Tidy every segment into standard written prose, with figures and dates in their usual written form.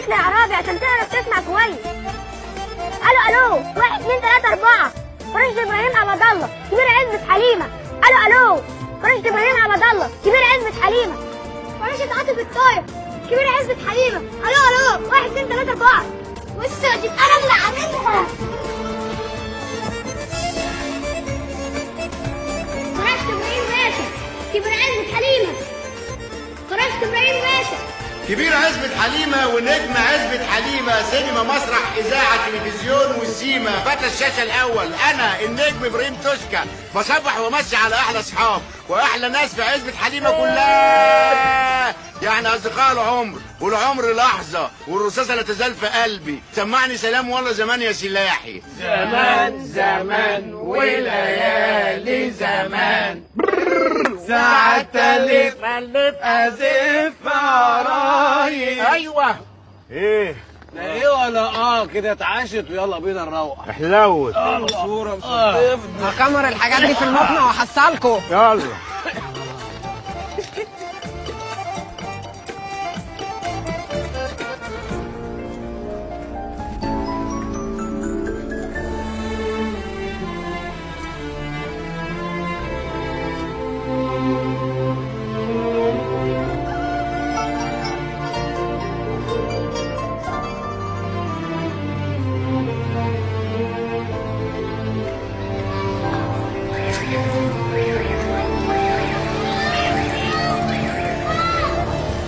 لي يا عرابي عشان تعرف تسمع كويس. الو 1 2 3 4 فرشة ابراهيم عبد الله كبير عزبة حليمة. الو فرشة ابراهيم عبد الله كبير عزبة حليمة. فرشة عاطف الطاير كبير عزبة حليمة. الو 1 2 3 4 والسعدي انا اللي عاملها. فرشة ابراهيم باشا كبير عزبة حليمة. فرشة ابراهيم باشا كبير عزبة حليمة ونجم عزبة حليمة، سينما مسرح إذاعة تلفزيون والسيما، فتى الشاشة الأول أنا النجم إبراهيم توشكا، بصبح ومسي على أحلى أصحاب وأحلى ناس في عزبة حليمة كلها، يعني أصدقاء العمر والعمر لحظة والرصاصة لا تزال في قلبي. سمعني سلام والله زمان يا سلاحي. زمان زمان وليالي زمان ساعة تلف أزف عرايس. أيوه إيه ايه ولا كده اتعاشت ويلا بينا نروح. احلوت صورة مصطفى. هكمر الحاجات دي في المصنع وهحصلكوا. يلا.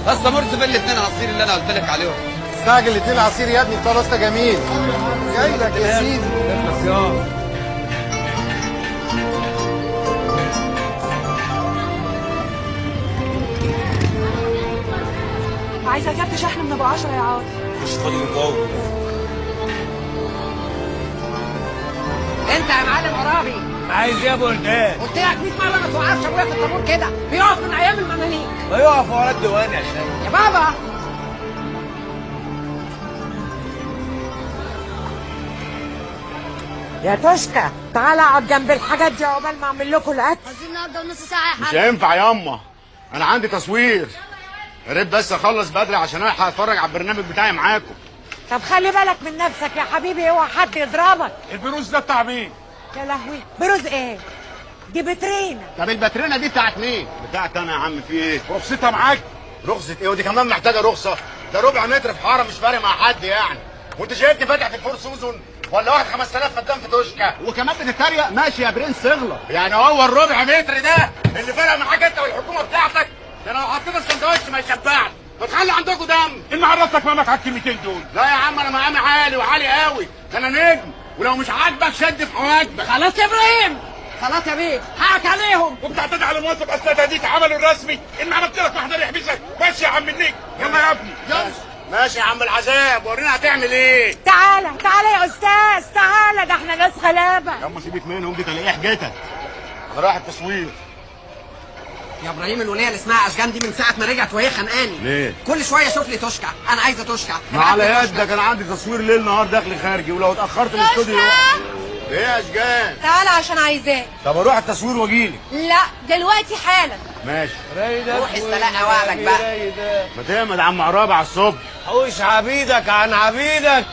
اسطى مرسي فين الاثنين عصير اللي انا قلت لك عليهم؟ استعجل الاثنين عصير يا ابني بتوع الاسطى جميل. جاي لك يا سيدي. بس يلا عايزه كارت شحن من ابو 10 يا عاطف. مش فاضي من جوه. انت يا معلم عرابي عايز ايه يا ابو ردان؟ قلت لك 100 مره ما توقفش ابويا في الطابور كده، بيقف من ايام المماليك. ما يقف ورا الديوان يا شباب. يا بابا يا توشكا تعالى اقعد جنب الحاجات دي عقبال ما اعمل لكم الاكل. عايزين نقعد نص ساعة يا مش حاج. هينفع ياما، انا عندي تصوير، يا ريت بس اخلص بدري عشان الحق اتفرج على البرنامج بتاعي معاكم. طب خلي بالك من نفسك يا حبيبي، اوعى حد يضربك. البروز ده بتاع مين؟ يا لهوي بروز ايه؟ دي بترينا. طب الباترينا دي بتاعت مين؟ بتاعت انا يا عم. في ايه؟ رخصتها معاك؟ رخصة ايه؟ ودي كمان محتاجة رخصة؟ ده ربع متر في حارة مش فارق مع حد يعني. وانت شايفني فاتح في الفور سوزون ولا واحد 5000 فدان في توشكا؟ وكمان بتتريق؟ ماشي يا برنس اغلط. يعني هو الربع متر ده اللي فرق معاك انت والحكومة بتاعتك؟ ده لو حطينا السندوتش ما يشبعش. ما تخلي عندكم دم. اللي عرفتك مامك على الكلمتين دول؟ لا يا عم انا مقامي عالي وعالي قوي، انا نجم، ولو مش عاجبك شد في حواجبك. خلاص يا ابراهيم، خلاص يا بيه، حقك عليهم. وبتعتدي على موظف اثناء تهديد عمله الرسمي اللي عملت لك محضر يحبسك. ماشي يا عم النجم، يلا يا ابني يلا. ماشي يا عم العذاب، ورينا هتعمل ايه. تعالى تعالى يا استاذ، تعالى، ده احنا ناس غلابه. ياما سيبك منهم، دي تلاقيه حاجتك. انا رايح التصوير. يا ابراهيم الوليه اللي اسمها اشجان دي من ساعه ما رجعت وهي خانقاني. ليه؟ كل شويه شوف لي توشكا، انا عايزه توشكا. ما على يدك، انا عندي تصوير ليل نهار داخلي خارجي، ولو اتاخرت من الاستوديو. ايه يا اشجان؟ تعالى عشان عايزاه. طب اروح التصوير واجيلك. لا دلوقتي حالا. ماشي. روح استلقى وعدك بقى. ما تعمد عم عرابي على الصبح. حوش عبيدك عن عبيدك.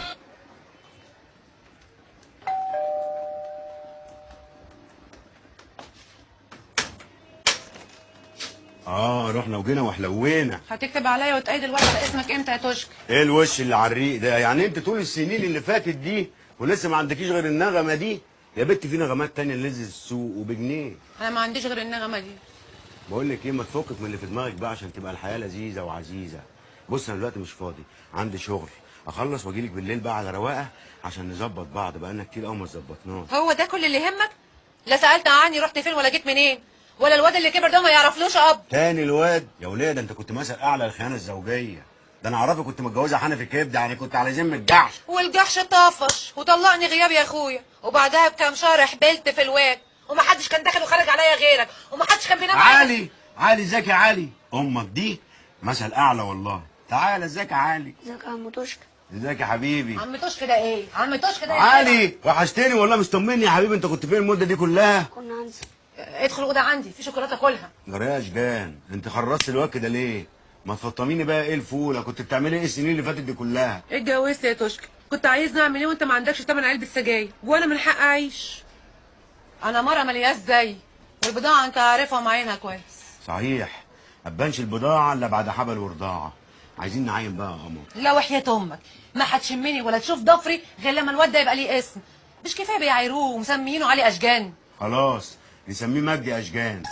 رحنا وجينا وحلوينا. هتكتب عليا وتقيد الورقه على اسمك امتى يا توشكا؟ ايه الوش اللي على الريق ده؟ يعني انت طول السنين اللي فاتت دي ولسه ما عندكيش غير النغمه دي؟ يا بنت في نغمات تانية نزل السوق وبجنيه. انا ما عنديش غير النغمه دي. بقول لك ايه، ما تفكك من اللي في دماغك بقى عشان تبقى الحياه لذيذه وعزيزه. بص انا دلوقتي مش فاضي، عندي شغل، اخلص واجيلك بالليل بقى على رواقه عشان نظبط بعض، بقالنا كتير قوي ما ظبطناش. هو ده كل اللي يهمك؟ لا سالت عني رحت فين ولا جيت منين، ولا الواد اللي كبر ده ما يعرفلوش اب. تاني الواد؟ يا وليه ده انت كنت مثل اعلى الخيانه الزوجيه. ده انا اعرفك كنت متجوزه حنفي كبده، يعني كنت على ذمه الجحش. والجحش طفش وطلقني غياب يا اخويا، وبعدها بكام شهر حبلت في الواد، ومحدش كان داخل وخارج عليا غيرك، ومحدش كان بينام علي علي ازيك يا علي؟ امك دي مثل اعلى والله. تعالى ازيك يا علي؟ ازيك يا عم توشكا؟ ازيك يا حبيبي؟ عم توشكا ده ايه؟ عم توشكا ده ايه؟ علي وحشتني والله، مش طمني يا حبيبي، انت كنت فين المده دي كلها؟ كنا هنزل. ادخل الاوضه عندي في شوكولاته كلها. جرى يا اشجان، انت خرجت الواد كده ليه؟ ما تفطميني بقى ايه الفوله؟ كنت بتعملي ايه السنين اللي فاتت دي كلها؟ اتجوزت يا توشكا، كنت عايزني اعمل ايه وانت ما عندكش تمن علبه سجاير؟ وانا من حق اعيش. انا مره ملياش زي، والبضاعه انت عارفها معينها كويس. صحيح، ابانش البضاعه الا بعد حبل ورضاعه. عايزين نعين بقى يا قمر. لا وحياة امك ما هتشمني ولا تشوف ضفري غير لما الواد ده يبقى ليه اسم. مش كفايه بيعايروه ومسميينه علي اشجان؟ خلاص نسميه مجدي اشجان.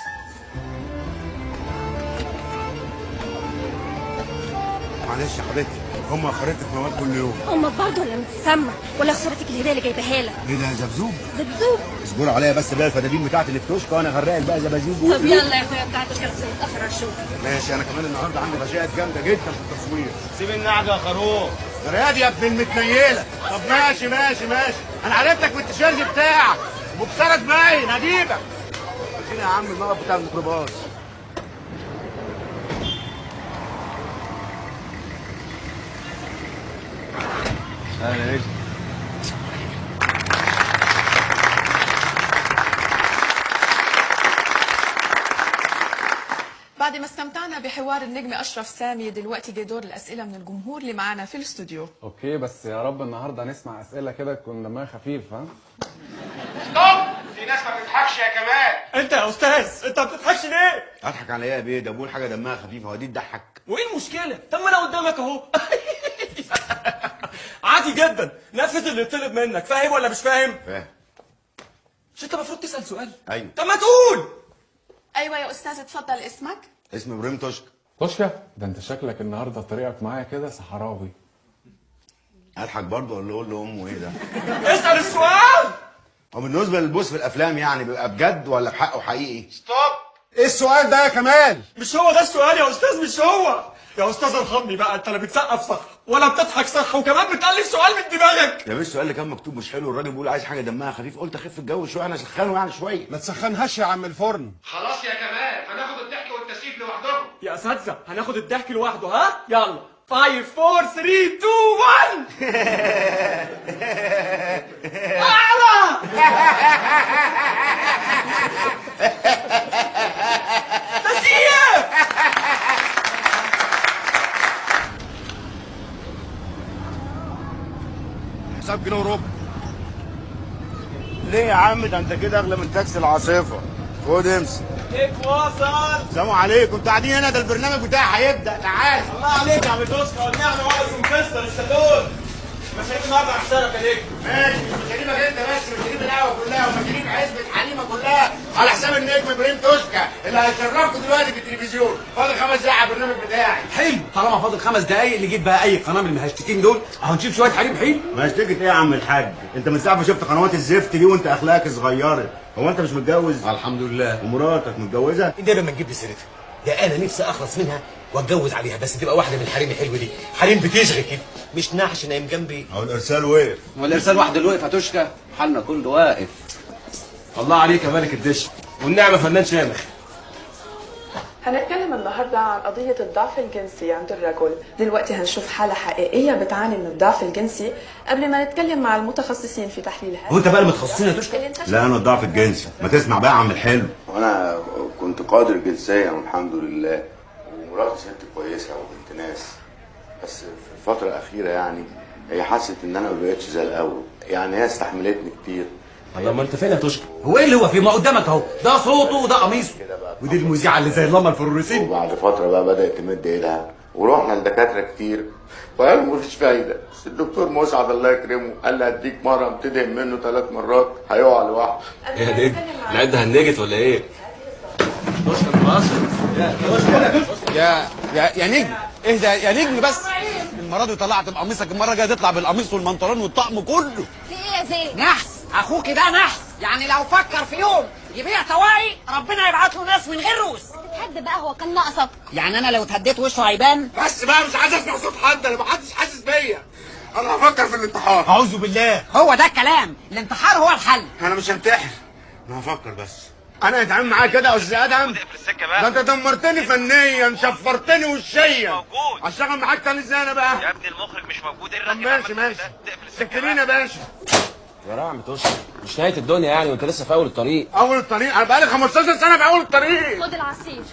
معلش يا حبيبتي، هم اخرتك مواد كل يوم. امك برضه ولا متسمى ولا خسارتك الهديه اللي جايبها لك؟ ايه ده زبزوب؟ زبزوب. اصبروا عليا بس بقى الفدادين بتاعتي اللي في توشكا وانا غرقت بقى زبازيب. طب يلا يا اخويا بتاعتك كده متاخر على الشغل. ماشي، انا كمان النهارده عندي مشاهد جامده جدا في التصوير. سيب النعجه يا خروف. رياض يا ابن المتنيله. طب ماشي ماشي ماشي، انا عرفتك بالتيشيرت بتاعك وبصرك باين هجيبك. اديني يا عم الموقف بتاع الميكروباص. اهلا يا بعد ما استمتعنا بحوار النجم أشرف سامي، دلوقتي جه دور الأسئلة من الجمهور اللي معانا في الاستوديو. اوكي بس يا رب النهارده نسمع اسئله كده تكون دمها خفيف. ها ستوب، في ناس ما بتضحكش يا كمال. انت يا استاذ انت ما بتضحكش ليه؟ اضحك على ايه يا بيه؟ ده بقول حاجه دمها خفيفه، هو دي تضحك؟ وايه المشكله؟ طب ما انا قدامك اهو. عادي جدا، نفذ اللي يطلب منك. فاهم ولا مش فاهم؟ فاهم. مش انت المفروض تسال سؤال؟ ايوه. طب ما تقول. أيوة يا أستاذ، اتفضل اسمك. اسمي ابراهيم توشكا. توشكا، ده انت شكلك النهارده طريقك معايا كده صحراوي. اضحك برضه ولا اقول لامه ايه ده؟ اسال السؤال. هو بالنسبه للبوس في الافلام يعني بيبقى بجد ولا بحقه حقيقي؟ ستوب. ايه السؤال ده يا كمال؟ مش هو ده السؤال يا استاذ، مش هو. يا استاذ ارحمني بقى، انت لا بتسقف صح ولا بتضحك صح وكمان بتالف سؤال من دماغك. يا بيه السؤال اللي كان مكتوب مش حلو، الراجل بيقول عايز حاجه دمها خفيف، قلت اخف الجو شويه انا اسخنه يعني شويه. ما تسخنهاش يا عم الفرن. خلاص يا كمال، هناخد الضحك والتسييف لوحدهم. يا اساتذه هناخد الضحك لوحده. ها يلا 5 4 3 2 1. اعلى. تسييف. حساب جنيه وربع. ليه يا عم؟ ده انت كده اغلى من تاكسي العاصفه. خد امسك. اتواصل. السلام عليكم، انتوا قاعدين هنا؟ ده البرنامج بتاعي هيبدا، تعال. الله عليك يا عم توشكا، والنعمه واقف ومكسر السالون. مشاريب النهارده هحسرك يا نجم. ماشي، مش مشاريبك انت بس، مشاريب القهوه كلها ومشاريب عزبه حليمه كلها على حساب النجم ابراهيم توشكا اللي هيشرفكم دلوقتي في التلفزيون. فاضل 5 دقايق على البرنامج بتاعي. حلو، طالما فاضل 5 دقايق نجيب بقى اي قناه من المهشتكين دول اهو، نشوف شويه حريم حلو. مهشتكة ايه يا عم الحاج؟ انت من ساعه ما شفت قنوات الزفت دي وانت اخلاقك اتغيرت. هو انت مش متجوز؟ الحمد لله. ومراتك متجوزه؟ دايما ما تجيب لي سيرتها، ده انا نفسي اخلص منها واتجوز عليها، بس تبقى واحده من الحريم الحلوه دي، حريم بتشغل كده مش نحش نايم جنبي. اهو الارسال وقف. هو الارسال واحد اللي وقف يا توشكا؟ حالنا كله واقف. الله عليك يا ملك الدش، والنعمه فنان شامخ. هنتكلم النهاردة عن قضية الضعف الجنسي عند الرجل. دلوقتي هنشوف حالة حقيقية بتعاني من الضعف الجنسي قبل ما نتكلم مع المتخصصين في تحليلها. وانت بقى المتخصصين يا توشكا؟ لا انا الضعف الجنسي. ما تسمع بقى يا عم الحلو. وانا كنت قادر جنسيا والحمد لله، ومراتي ست كويسه وبنت ناس، بس في الفتره الاخيره يعني هي حست ان انا ما بقتش زي الاول، يعني هي استحملتني كتير. الله، ما انت فين يا توشكا؟ هو ايه اللي هو فيه؟ ما قدامك اهو، ده صوته وده قميصه ودي المذيعه اللي زي اللمه الفلوريسين. وبعد فتره بقى بدات تمد ايدها ورحنا لدكاتره كتير وقالوا مفيش فايده، بس الدكتور مسعد الله يكرمه قال لي هديك مرهم تدهم منه 3 مرات هيقع لوحده. ايه يا نجم؟ العده هنجت ولا ايه؟ توشكا مصر. يا نجم اهدى يا نجم بس. المره دي طلعت بقميصك، المره الجايه تطلع بالقميص والمنطلون والطقم كله. في ايه يا زين؟ نحس اخوك ده نحس، يعني لو فكر في يوم يبيع طواقي ربنا يبعت له ناس من غير روس. تتهد بقى، هو كان ناقصك؟ يعني انا لو اتهديت وشه هيبان؟ بس بقى مش عايز اسمع صوت حد، انا محدش حاسس بيا. انا هفكر في الانتحار. اعوذ بالله. هو ده الكلام، الانتحار هو الحل. انا مش هنتحر، انا هفكر بس. انا هيتعامل معايا كده يا استاذ ادم؟ ده انت دمرتني فنيا، شفرتني وشيا. موجود. اشتغل معاك تاني ازاي انا بقى؟ يا ابني المخرج مش موجود. ايه الراجل؟ ماشي ماشي، سكرين يا باشا. يا رعم توشكا، مش نهايه الدنيا يعني وانت لسه في اول الطريق. اول الطريق؟ انا بقالي 15 سنه في اول الطريق. خد العصير.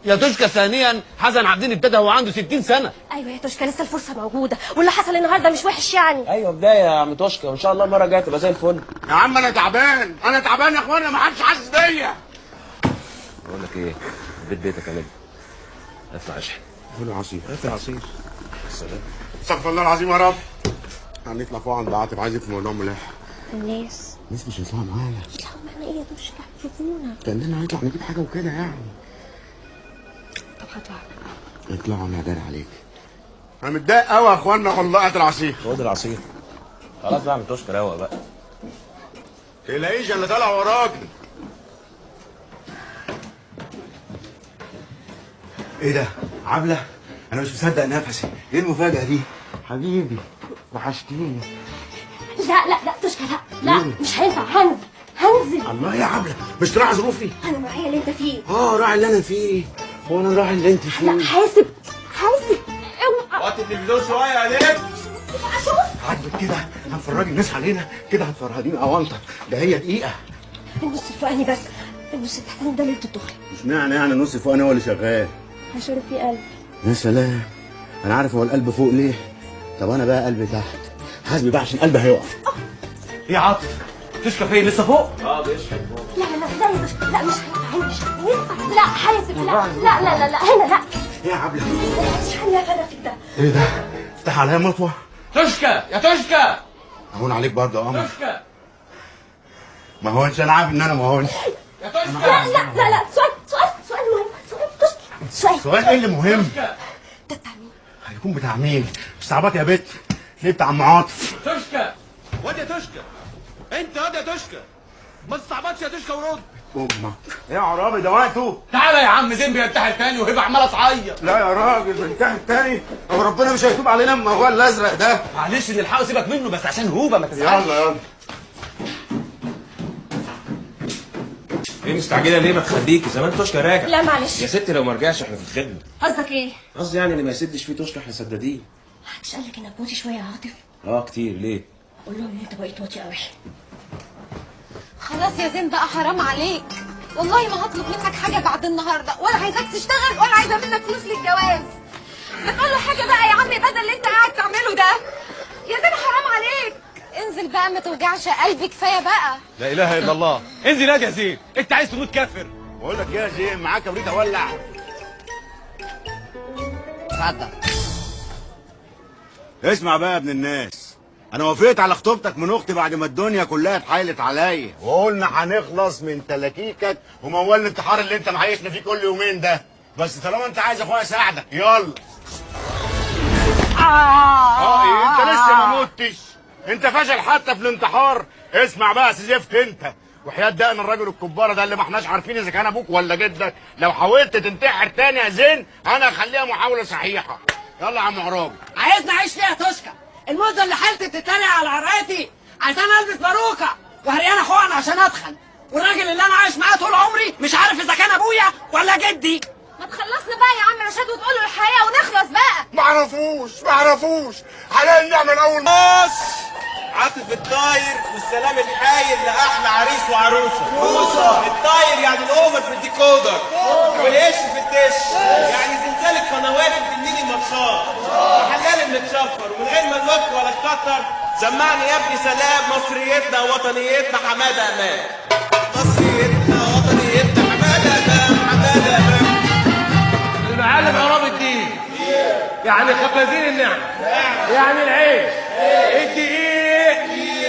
يا توشكا ثانيا حسن عبدين ابتدى وهو عنده 60 سنه. ايوه يا توشكا لسه الفرصه موجوده، واللي حصل النهارده مش وحش يعني. ايوه بدايه يا عم توشكا، وان شاء الله المره الجايه تبقى زي الفل. يا عم انا تعبان يا اخوانا، ما حدش حاسس بيا. بقول لك ايه، بيت بيتك يا نجم. اطلع اشحن. خد عصير. اطلع عصير. السلام. استغفر الله العظيم يا رب. هنطلع فوق عند عاطف، عايزك في موضوع ملاح. الناس مش هيطلعوا معانا. يطلعوا معانا ايه يا توشكا؟ شوفونا. كان لنا هيطلع نجيب حاجه وكده يعني. طب هطلع. اطلعوا انا داري عليك. انا متضايق قوي يا اخوانا والله. هات العصير. خد العصير. خلاص بقى يا عم توشكا روق بقى. تلاقيش اللي طالع وراك. ايه ده؟ عبله؟ انا مش مصدق نفسي. ايه المفاجاه دي؟ حبيبي وحشتيني. لا توشكا لا مش هينفع. هنزل. الله يا عبله، مش تراعي ظروفي؟ انا معايا اللي انت فيه. راعي اللي انا فيه. هو انا راعي اللي انت فيه؟ لا حاسب اوعى. وطي التلفزيون شويه يا نجم. عاجبك كده؟ هنفرج الناس علينا كده، هنفرهدين اونطه. ده هي دقيقه. النص الفوقاني بس، النص التحتاني ده ليله الدخل. مش معنى يعني النص فوق انا هو اللي شغال. عشان في قلب. يا سلام، انا عارف هو القلب فوق ليه. طب انا بقى قلبي تحت. حاسبي بقى عشان قلبي هيقف. ايه يا عاطف؟ توشكا فين؟ لسه فوق؟ بيشحن فوق. لا يا توشكا لا مش هينفع. لا حاسب. لا هنا لا. ايه يا عبله؟ اشحن يا فلك ده. ايه ده؟ افتح عليا مطوه. توشكا يا توشكا. اهون عليك برضه يا قمر. توشكا. ما هوش انا عارف ان انا ما هوش. يا توشكا. لا سؤال مهم. توشكا سؤال ايه اللي مهم؟ ده بتاع مين؟ هيكون بتاع مين؟ استعبط يا بت. ليه بتاع عم عاطف؟ توشكا. واد يا توشكا. انت واد يا توشكا. ما تستعبطش يا توشكا ورد. امك. ايه يا عرابي ده وقته؟ تعالى يا عم زين بينتحر تاني وهبه عماله تعيط. لا يا راجل بنتحر تاني. هو ربنا مش هيتوب علينا اما هو الازرق ده. معلش نلحقه، سيبك منه بس عشان هوبه ما تزعلش. يلا. ايه مستعجله ليه؟ ما تخليكي زمان توشكا راجع. لا معلش يا ستي لو ما رجعش احنا في الخدمه. قصدك ايه؟ قصدي يعني اللي ما يسدش فيه توشكا احنا سدادين. محدش قال لك انك موتي شويه يا عاطف؟ كتير. ليه؟ قول لهم ان انت بقيت واطي قوي. خلاص يا زين بقى حرام عليك، والله ما هطلب منك حاجه بعد النهارده، ولا عايزاك تشتغل ولا عايزه منك فلوس للجواز. ما تقول له حاجه بقى يا عم بدل اللي انت قاعد تعمله ده. يا زين حرام عليك، انزل بقى ما توجعش قلبي، كفايه بقى. لا اله الا الله. انزل يا زين، انت عايز تموت كافر. بقول لك ايه يا زين، معاك كبريت اولع. اتفضل. اسمع بقى يا ابن الناس، انا وافقت على خطوبتك من اختي بعد ما الدنيا كلها اتحايلت عليا، وقلنا هنخلص من تلاكيكك وموال الانتحار اللي انت معيشنا فيه كل يومين ده. بس طالما انت عايز اخويا اساعدك يلا. ايه انت لسه ما متش؟ انت فاشل حتى في الانتحار. اسمع بقى سيزفت انت وحياة دقن الراجل الكبارة ده اللي ما احناش عارفين اذا كان ابوك ولا جدك، لو حاولت تنتحر تاني يا زين انا هخليها محاولة صحيحة. يلا يا عم عرابي. عايزني اعيش فيها توشكا؟ الموزه اللي حالتي تتريق على عرايتي عشان البس باروكه وهريانه حقن عشان ادخل، والراجل اللي انا عايش معاه طول عمري مش عارف اذا كان ابويا ولا جدي. ما تخلصنا بقى يا عم رشاد وتقول له الحقيقه ونخلص بقى. ما عرفوش على نعمل اول ناس. عاطف الطاير والسلام الحايل لاحلى عريس وعروسه. الطاير يعني الاوفر في الديكودر، والقش في الدش، يعني زلزال القنوات بالنيل الماتشات، وحلال المتشفر ومن غير ما نوك ولا نكتر. سمعني يا ابني سلام مصريتنا ووطنيتنا حماده امان. مصريتنا ووطنيتنا حماده امان، حماده امان. المعلم عراب الدين يعني خبازين النعم، يعني العيش، الدقيق،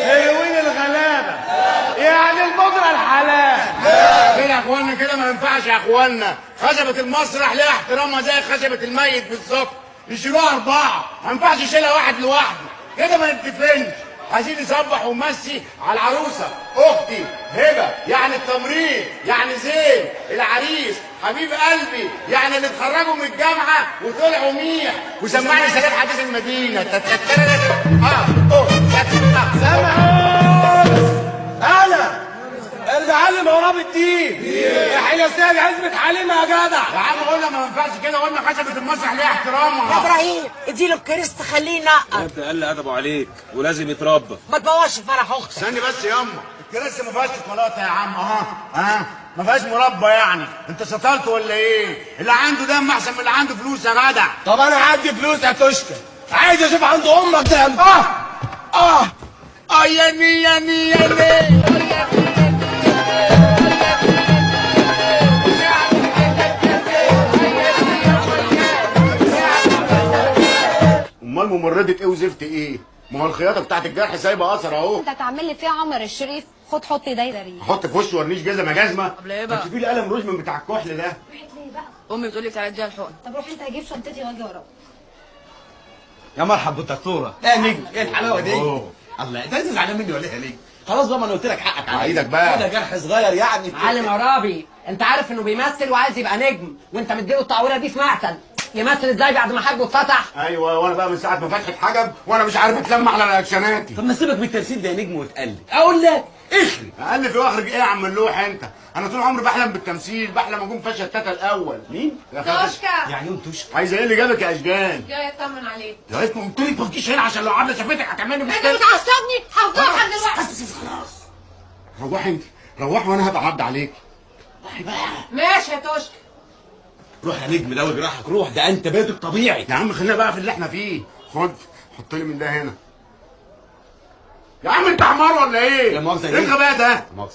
هيروين الغلابه، يعني البودره الحلال. كده يا اخوانا كده ما ينفعش يا اخوانا. خشبة المسرح ليها احترامها زي خشبة الميت بالظبط. يشيلوها 4، ما ينفعش يشيلها واحد لوحده. كده ما نتفقش. عايزين نصبح ونمسي على العروسه اختي هبه، يعني التمريض، يعني زين العريس حبيب قلبي، يعني اللي اتخرجوا من الجامعه وطلعوا ميح، وسمعني سلام حديث المدينه. انا المعلم عراب الدين يا حين سيد عزبة حليمه يا جدع. يا عم قلنا ما ينفعش كده، قلنا خشبة المسرح ليها احترامها. يا ابراهيم اديله الكريست خليه ينقر. يا ابني قال ادبه عليك ولازم يتربى. ما تبوظش فرح اختك. استني بس ياما، الكراسي ما فيهاش شوكولاته يا عم. ما فيهاش مربى يعني. انت سطلت ولا ايه؟ اللي عنده دم احسن من اللي عنده فلوس يا جدع. طب انا عندي فلوس يا توشكا، عايز اشوف عند امك دم. يا امال ممرضة ايه وزفت ايه؟ ما هو الخياطه بتاعت الجرح سايبه اثر اهو. انت تعمل لي فيها عمر الشريف، خد حط دايره ريح. حط في وشه ورنيش جزمه جزمه. طب ليه بقى؟ تشوفي لي قلم روج من بتاع الكحل ده. ليه بقى؟ امي بتقول لي تعالى اديها الحقن. طب روح انت هجيب شنطتي واجي وراك. يا مرحبا بالدكتوره. ايه يا نجم؟ ايه الحلاوه دي؟ الله، انت لسه زعلان مني ولا ايه يا نجم؟ خلاص بقى، ما انا قلت لك حقك على ايدك بقى. ده جرح صغير يعني. معلم عرابي، انت عارف انه بيمثل وعايز يبقى نجم، وانت مديله التعويره دي في معتل. يمثل ازاي بعد ما حاجبه اتفتح؟ ايوه، وانا بقى من ساعه ما فتحت حجب وانا مش عارف اتلم على رياكشناتي. طب ما سيبك من التمثيل ده يا نجم وتقلب. اقول لك اخرج. اقلب واخرج ايه يا عم اللوح انت؟ انا طول عمري بحلم بالتمثيل، بحلم اكون فاشل التاتا الاول. مين؟ توشكا. يعني يوم توشكا. عايزه ايه اللي جابك يا اشجان؟ جاي اطمن عليك. يا ريت قلت لك ما تجيش هنا عشان لو عبله شافتك هتعملي انت مشكله. بتعصبني، هفضحك دلوقتي. خلاص روحي انت، روحي وانا هبقى عبد عليك. روحي بقى. ماشي يا توشكا. روح يا نجم، داوي جراحك، روح، ده انت بيتك طبيعي. يا عم خلينا بقى في اللي احنا فيه. خد حط لي من ده هنا. يا عم انت حمار ولا ايه؟ لا مؤاخذه. ايه الغباء ده؟ مؤاخذه.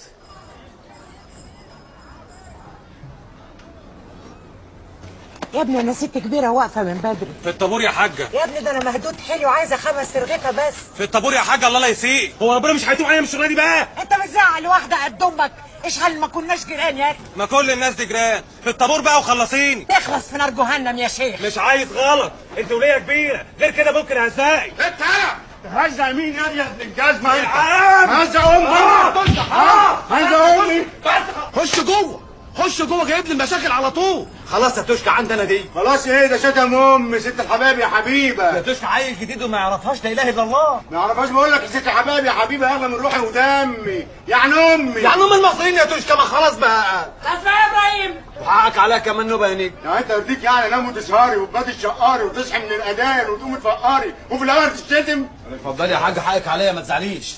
يا ابني انا ست كبيره واقفه من بدري. في الطابور يا حاجه. يا ابني ده انا مهدود حلو، عايزه 5 رغيفه بس. في الطابور يا حاجه، الله لا يسيء. هو ربنا مش هيتوب علينا من الشغلانه دي بقى؟ انت بتزعل واحده قد امك، اشغل ما كناش جيران يا اخي. ما كل الناس دي جيران. في الطابور بقى وخلصيني. تخلص في نار جهنم يا شيخ. مش عايز غلط، انت وليه كبيره، غير كده ممكن هزقك. انت هزق مين يا ابن الجزمه انت؟ حرام. هزق امي. هزق امي. خش جوه، خش جوه، جايب لي المشاكل على طول. خلاص يا توشكا عندنا دي. خلاص ايه ده؟ شتم امي ست الحبايب يا حبيبه. يا توشكا عيل جديد وما يعرفهاش لا اله الا الله. ما يعرفهاش، بقول لك ست الحبايب يا حبيبه اغلى من روحي ودمي. يعني امي. يعني ام المصريين يا توشكا، ما خلاص بقى. اسمع يا ابراهيم. وحقك عليها كمان نوبه يا نجم. يعني انت يرضيك يعني نام وتسهري وتباتي الشقاري وتصحي من الاذان وتقومي تفقري وفي الاخر تشتم؟ اتفضلي يا حاج، حقك عليا ما تزعليش.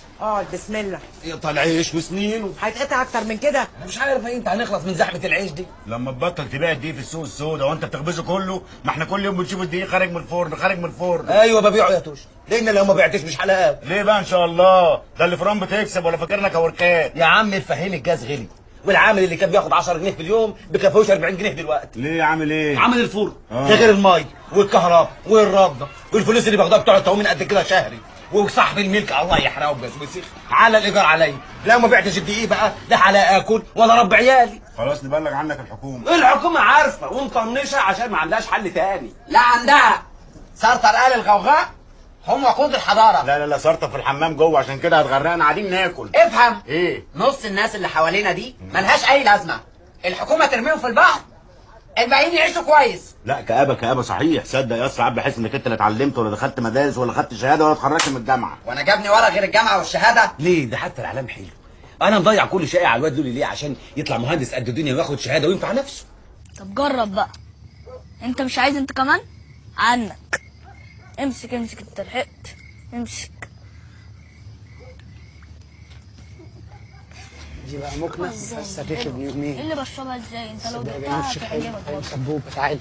بسم الله. يقطع عيش وسنين هيتقطع اكتر من كده؟ انا مش عارف انت هنخلص من زحمه العيش دي. لما تبطل تبيع الدقيق في السوق السوداء وانت بتخبزه كله، ما احنا كل يوم بنشوف الدقيق خارج من الفرن خارج من الفرن. ايوه ببيعه يا توشكا، لان لو ما بعتش مش هلاقيه. ليه بقى ان شاء الله؟ ده اللي فران بتكسب ولا فاكرنا كوركات؟ يا عم الفهيم الجاز غلي، والعامل اللي كان بياخد 10 جنيه في اليوم بكفوش 40 جنيه دلوقتي. ليه عامل ايه؟ عامل الفرن ده غير المي والكهرباء والرده والفلوس اللي باخدها بتوع التومين قد كده شهري، وصاحب الملك الله يحرقه بجاز على الايجار عليا. لو ما بعتش الدقيق بقى لا هلا اكل ولا رب عيالي. خلاص نبلغ عنك الحكومه. الحكومه عارفه ومطنشه عشان ما عندهاش حل تاني. لا عندها. سرطر قال الغوغاء هم وقود الحضاره. لا لا لا، سرطه في الحمام جوه عشان كده هتغرقنا قاعدين ناكل. افهم. ايه؟ نص الناس اللي حوالينا دي ملهاش اي لازمه، الحكومه ترميهم في البحر، الباقيين يعيشوا كويس. لا كآبة صحيح. صدق يا ساعات بحس انك انت لا اتعلمت ولا دخلت مدارس ولا خدت شهاده ولا اتخرجت من الجامعه. وانا جابني ورا غير الجامعه والشهاده؟ ليه؟ ده حتى الاعلام حلو. انا مضيع كل شيء على الواد لولي ليه؟ عشان يطلع مهندس قد الدنيا وياخد شهاده وينفع نفسه. طب جرب بقى. انت مش عايز انت كمان؟ عنك. امسك انت لحقت. امسك. دي بقى مكنه بس هتاخد يومين. ايه اللي بشربها ازاي؟ انت لو دقتها هتعجبك برضه. سبوبه. تعال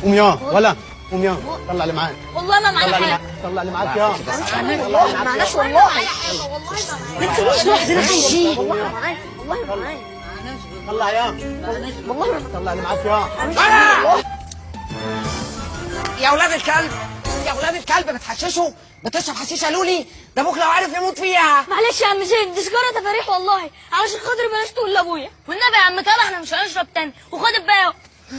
قوم يا ولا قوم يا، طلع اللي معاك. والله ما معانا حاجه. طلع اللي معاك يا. والله معناش والله. ما تسيبوش لوحدنا عايشين. والله ما معانا. والله ما معانا. طلع يا. والله طلع اللي معاك يا. يا ولاد الكلب، يا ولاد الكلب بتحششوا، بتشرب حشيشه لولي، ده ابوك لو عارف يموت فيها. معلش يا عم زيد، دي سيجاره تفاريح والله، علشان خاطر بلاش تقول لابويا، والنبي يا عم كده احنا مش هنشرب تاني، وخد الباقي.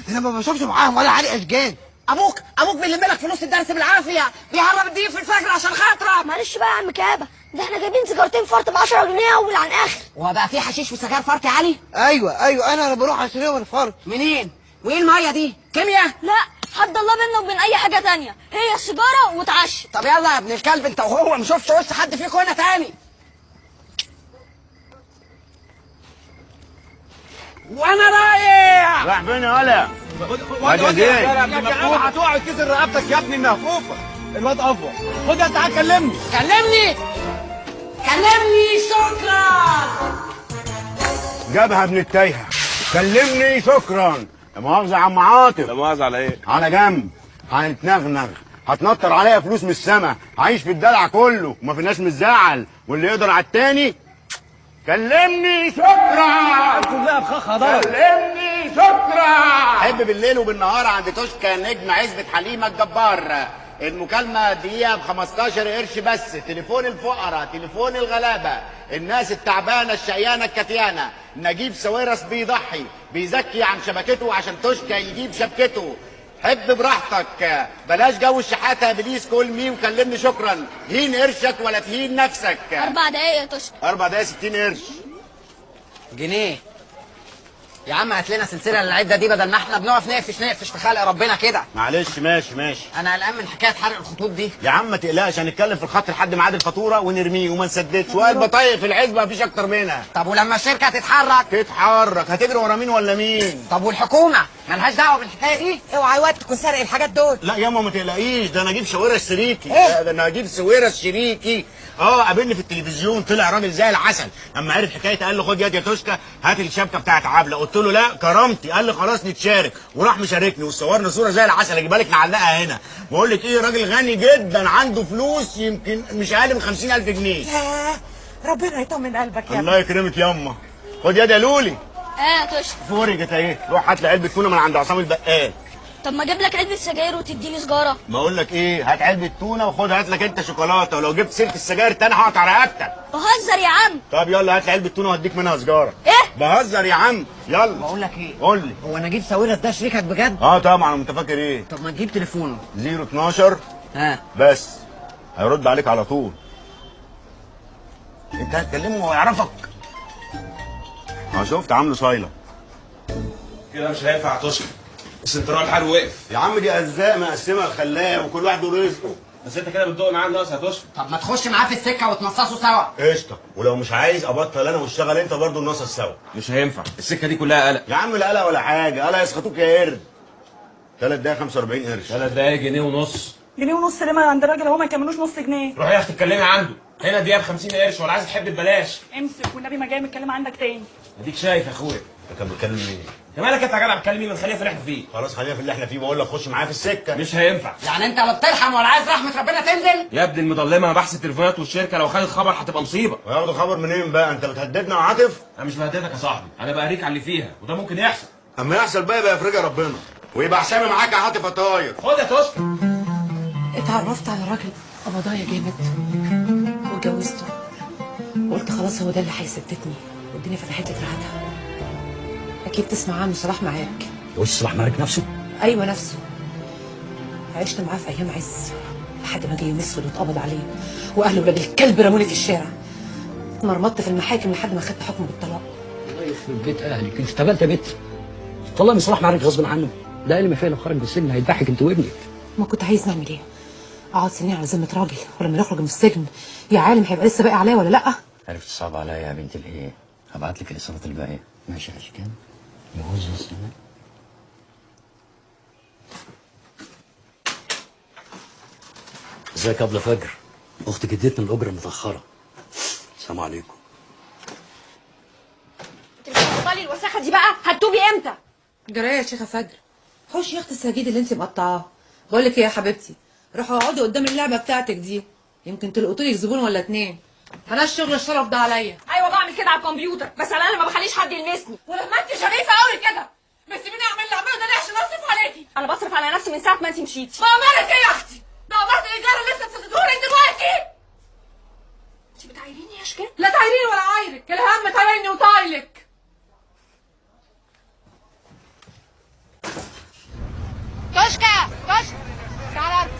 انا ما بشوفش معاهم ولا عارف اشجان. ابوك بيلم لك فلوس الدرس بالعافيه، بيهرب الدقيق في الفجر عشان خاطرك. معلش بقى يا عم كابه، ده احنا جايبين سيجارتين فرط ب 10 جنيه اول عن اخر. هو بقى في حشيش وسجاير فرط يا علي؟ ايوه انا بروح اشتريهم الفرط. منين؟ وايه الميه دي؟ كيمياء؟ لا حد الله بينا وبين اي حاجه تانية، هي السيجاره وتعشى. طب يلا يا ابن الكلب انت وهو، ما شفتش وش حد فيكم هنا تاني. وانا رايح. رايح فين يا ولا؟ هتقع تكسر رقبتك يا ابني المهفوفه. الواد افضل. خد يا تعال كلمني. كلمني شكرا. جابها ابن التايهه. كلمني شكرا. لا مؤاخذه يا عم عاطف. لا مؤاخذه على ايه؟ على جنب. هنتنغنغ، هتنطر عليا فلوس من السما، عايش في الدلع كله وما فيناش مزعل، واللي يقدر على التاني. كلمني شكرا. كلها بخخه كلمني شكرا. حب بالليل وبالنهار عند توشكا نجم عزبة حليمة الجبار. المكالمة دقيقة ب 15 قرش بس. تليفون الفقراء، تليفون الغلابة، الناس التعبانة الشقيانة الكتيانة. نجيب ساويرس بيضحي، بيزكي عن شبكته عشان توشكا يجيب شبكته. حب براحتك، بلاش جو الشحاتة. بليز كول مي وكلمني شكرا. هين قرشك ولا تهين نفسك. 4 دقايق يا توشكا. 4 دقايق 60 قرش. جنيه يا عم. هات لنا سلسله للعده دي بدل ما احنا بنقف نقفش في خلق ربنا كده. معلش ماشي. انا قلقان من حكايه حرق الخطوط دي. يا عم ما تقلقش، هنتكلم في الخط لحد ميعاد الفاتوره ونرميه وما نسددش. والبطايق في العزبه مفيش اكتر منها. طب ولما الشركه تتحرك هتجري ورا مين ولا مين؟ طب والحكومه مالهاش دعوه بالحكايه دي؟ اوعى وقت تكون سارق الحاجات دول. لا ياما ما تقلقيش، ده انا اجيب سويرس شريكي. ده انا اجيب سويرس شريكي. قابلني في التلفزيون، طلع راجل زي العسل. اما عرف حكايتي قال له خد يا توشكا هات الشبكه بتاعت عبله. قلت له لا كرامتي. قال لي خلاص نتشارك، وراح مشاركني وصورنا صوره زي العسل. اجيبها لك نعلقها هنا. بقول لك ايه، راجل غني جدا عنده فلوس يمكن مش اقل من 50,000 جنيه. ربنا يطمن قلبك يا الله يكرمك ياما. خد يا لولي. يا توشكا. فورجت اهي، روح هات لي علبه تونه من عند عصام البقال. طب ما اجيب لك علبه سجاير وتديني سجاره؟ بقول لك ايه، هات علبه تونه وخد هات لك انت شوكولاته، ولو جبت سيره السجاير تاني هقطع رقبتك. بهزر يا عم. طب يلا هات لي علبه تونه وهديك منها سجاره. ايه؟ بهزر يا عم. يلا. بقول لك ايه، قول لي. هو نجيب ساويرس ده شريكك بجد؟ طبعا. انت فاكر ايه؟ طب ما تجيب تليفونه. 012 بس هيرد عليك على طول. انت هتكلمه وهو يعرفك. شفت عامله صايله كده مش هينفع يا توشكا. السنترال الحال وقف. يا عم دي ارزاق مقسمه الخلاق وكل واحد له رزقه. بس انت كده بتدوق معاه الناقص يا توشكا. طب ما تخش معاه في السكه وتنصصوا سوا. قشطه. ولو مش عايز ابطل انا واشتغل انت برضه النص سوا. مش هينفع، السكه دي كلها قلق. يا عم لا قلق ولا حاجه، قلق يسخطوك يا قرد. 3 دقايق 45 قرش. 3 دقايق جنيه ونص. جنيه ونص ليه؟ ما عند الراجل اهو ما يكملوش نص جنيه. روحي يا اختي اتكلمي عنده. هنا دقيقه ب 50 قرش، ولا عايز تحب ببلاش. امسك والنبي ما جاي متكلم عندك تاني. اديك شايف يا اخويا. انت كان بتكلم مين؟ انت مالك انت يا جدع بتكلم مين؟ خلينا في اللي احنا فيه. خلاص خلينا في اللي احنا فيه. بقول لك خش معايا في السكه. مش هينفع. يعني انت لا بترحم ولا عايز رحمه ربنا تنزل؟ يا ابني المضلمه، انا بحث التليفونات والشركه لو خدت خبر هتبقى مصيبه. وياخدوا خبر منين بقى؟ انت بتهددنا يا عاطف؟ انا مش بهددك يا صاحبي، انا بقريك على اللي فيها، وده ممكن يحصل. اما يحصل بقى يبقى يفرجها ربنا، ويبقى حسامي معاك يا عاطف يا طاير. خد يا توشكا. اتعرفت على راجل قبضايا جامد واتجوزته، وقلت خلاص هو ده اللي هيسددني، والدنيا فتحت لي دراعتها. اكيد تسمع عنه صلاح معارك. وش صلاح معارك نفسه؟ ايوه نفسه. عشت معاه في ايام عز لحد ما جه يوم اسود واتقبض عليه، واهله ولاد الكلب رموني في الشارع. اتمرمطت في المحاكم لحد ما خدت حكم بالطلاق. الله يخرب بيت اهلك، انت اشتغلت يا بت. طلع من صلاح معارك غصب عنه. ده اقل ما فيه لو خرج من السجن هيضحك انت وابنك. ما كنت عايز نعمل ايه؟ اقعد سنين على ذمه راجل، ولما نخرج من السجن يا عالم هيبقى لسه باقي عليا ولا لا؟ عرفت تصعب عليا يا بنت الايه؟ هبعت لك الاصابات الباقيه. ماشي يا اشكال. يهوز السنه. ازيك يا ابله فجر؟ اختك اديتنا الاجره متاخره. السلام عليكم. بطلي الوساخه دي بقى، هتوبي امتى؟ جرايه يا شيخه فجر. حوشي يا اخت السجيد اللي انت مقطعاه. بقول لك ايه يا حبيبتي، روحوا اقعدوا قدام اللعبه بتاعتك دي، يمكن تلقطوا لك زبون ولا اتنين. بلاش شغل الشرف ده عليا. ايوه بعمل كده على الكمبيوتر، بس على الاقل ما بخليش حد يلمسني. ولما انت شريفه قوي كده بتسيبيني اعمل اللي اعمله ده ليه؟ عشان اصرف عليكي. انا بصرف على نفسي من ساعه ما انت مشيتي. بأمانة ايه يا اختي؟ ده عبارة الايجار اللي لسه بتديهولي دلوقتي. انت بتعايريني يا شكل؟ لا تعايريني ولا عايرك، الهم طايرني وطايلك. توشكا تعالى.